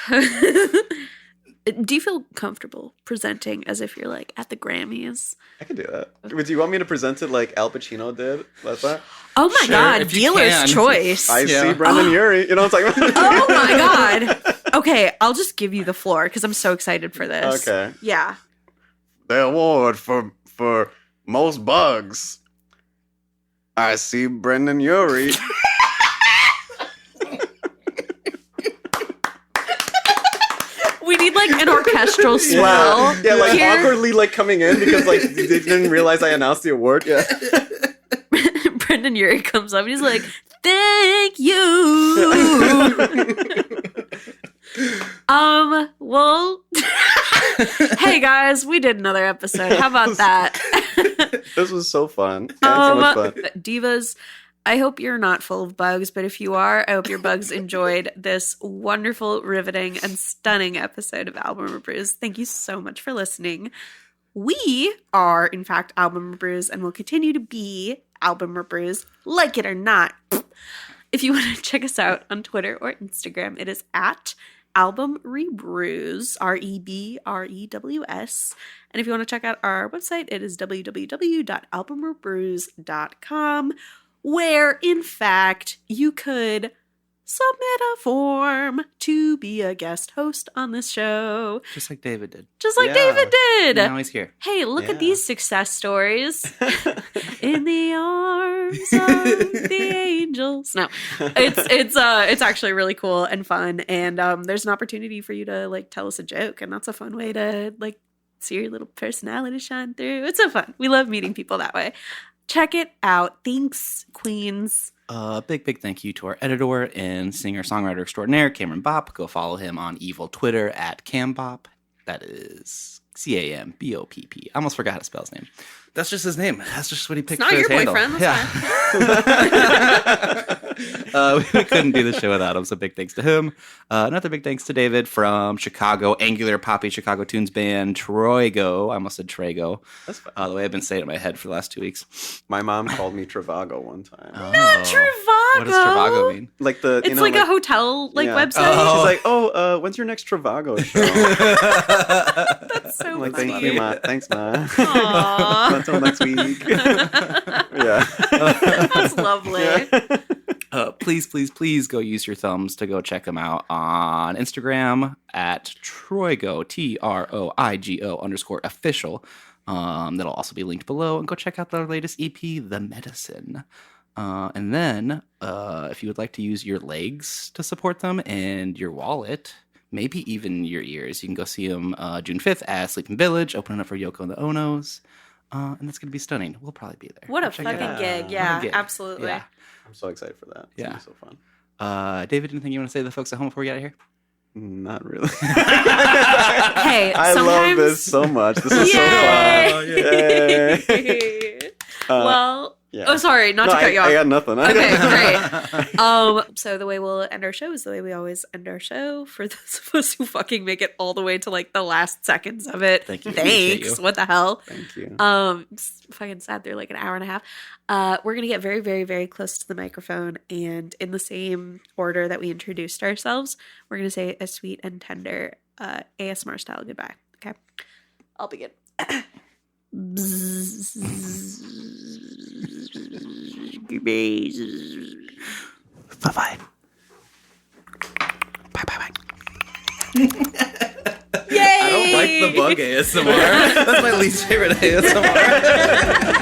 Do you feel comfortable presenting as if you're like at the Grammys? I can do that. Would you want me to present it like Al Pacino did last time? Oh my God, if you dealer's can. choice. I see Brendan Urie. You know what I'm talking about? Oh my God. Okay, I'll just give you the floor because I'm so excited for this. Okay. Yeah. The award for most bugs. I see Brendan Urie. We need like an orchestral swell. Yeah, like here. awkwardly like coming in because like they didn't realize I announced the award. Yeah. Brendan Urie comes up and he's like, "Thank you." Well, hey guys, we did another episode. How about that? This was so fun. So much fun. Divas, I hope you're not full of bugs, but if you are, I hope your bugs enjoyed this wonderful, riveting, and stunning episode of Album Brews. Thank you so much for listening. We are, in fact, Album Brews and will continue to be Album Brews, like it or not. If you want to check us out on Twitter or Instagram, it is at Album Rebrews, REBREWS. And if you want to check out our website, it is www.albumrebrews.com, where, in fact, you could submit a form to be a guest host on this show. Just like David did. Just like Yeah. David did. Now he's here. Hey, look Yeah. at these success stories. In the arms of the angels. No, it's actually really cool and fun, and there's an opportunity for you to like tell us a joke, and that's a fun way to like see your little personality shine through. It's so fun. We love meeting people that way. Check it out. Thanks, queens. Big thank you to our editor and singer-songwriter extraordinaire, Cameron Bopp. Go follow him on evil Twitter at CamBopp. That is CAMBOPP. I almost forgot how to spell his name. That's just his name. That's just what he picked It's not for his your handle. boyfriend. That's We couldn't do the show without him, so big thanks to him. Another big thanks to David from Chicago, Angular Poppy Chicago Tunes band, Troigo. I almost said Troigo. That's fine. The way I've been saying it in my head for the last 2 weeks. My mom called me Travago one time. Not Trivago. What does Troigo mean? Like the It's like a hotel Yeah. website. Oh. She's like, when's your next Travago show? That's so I'm like, funny. thank you, Ma. Thanks, Ma. Aw. Until next week. Yeah. That's lovely. Please go use your thumbs to go check them out on Instagram at Troigo, TROIGO_official. That'll also be linked below. And go check out their latest EP, The Medicine. And then, if you would like to use your legs to support them and your wallet, maybe even your ears, you can go see them June 5th at Sleeping Village, opening up for Yoko and the Onos. And that's going to be stunning. We'll probably be there. What a Check it fucking out. gig. What a Yeah, gig. absolutely. Yeah. I'm so excited for that. It's Yeah. gonna be so fun. David, anything you want to say to the folks at home before we get out of here? Not really. Hey, I love sometimes... this so much. This is so fun. Yay. Well, yeah. oh, sorry, not to cut you off. I got nothing. Okay, great. So the way we'll end our show is the way we always end our show. For those of us who fucking make it all the way to like the last seconds of it, Thank you. Appreciate thanks. you. What the hell? Thank you. It's fucking sad. They're like an hour and a half. We're gonna get very, very, very close to the microphone, and in the same order that we introduced ourselves, we're gonna say a sweet and tender ASMR style goodbye. Okay, I'll begin. Bye-bye. Bye-bye. Yay! I don't like the bug ASMR. That's my least favorite ASMR.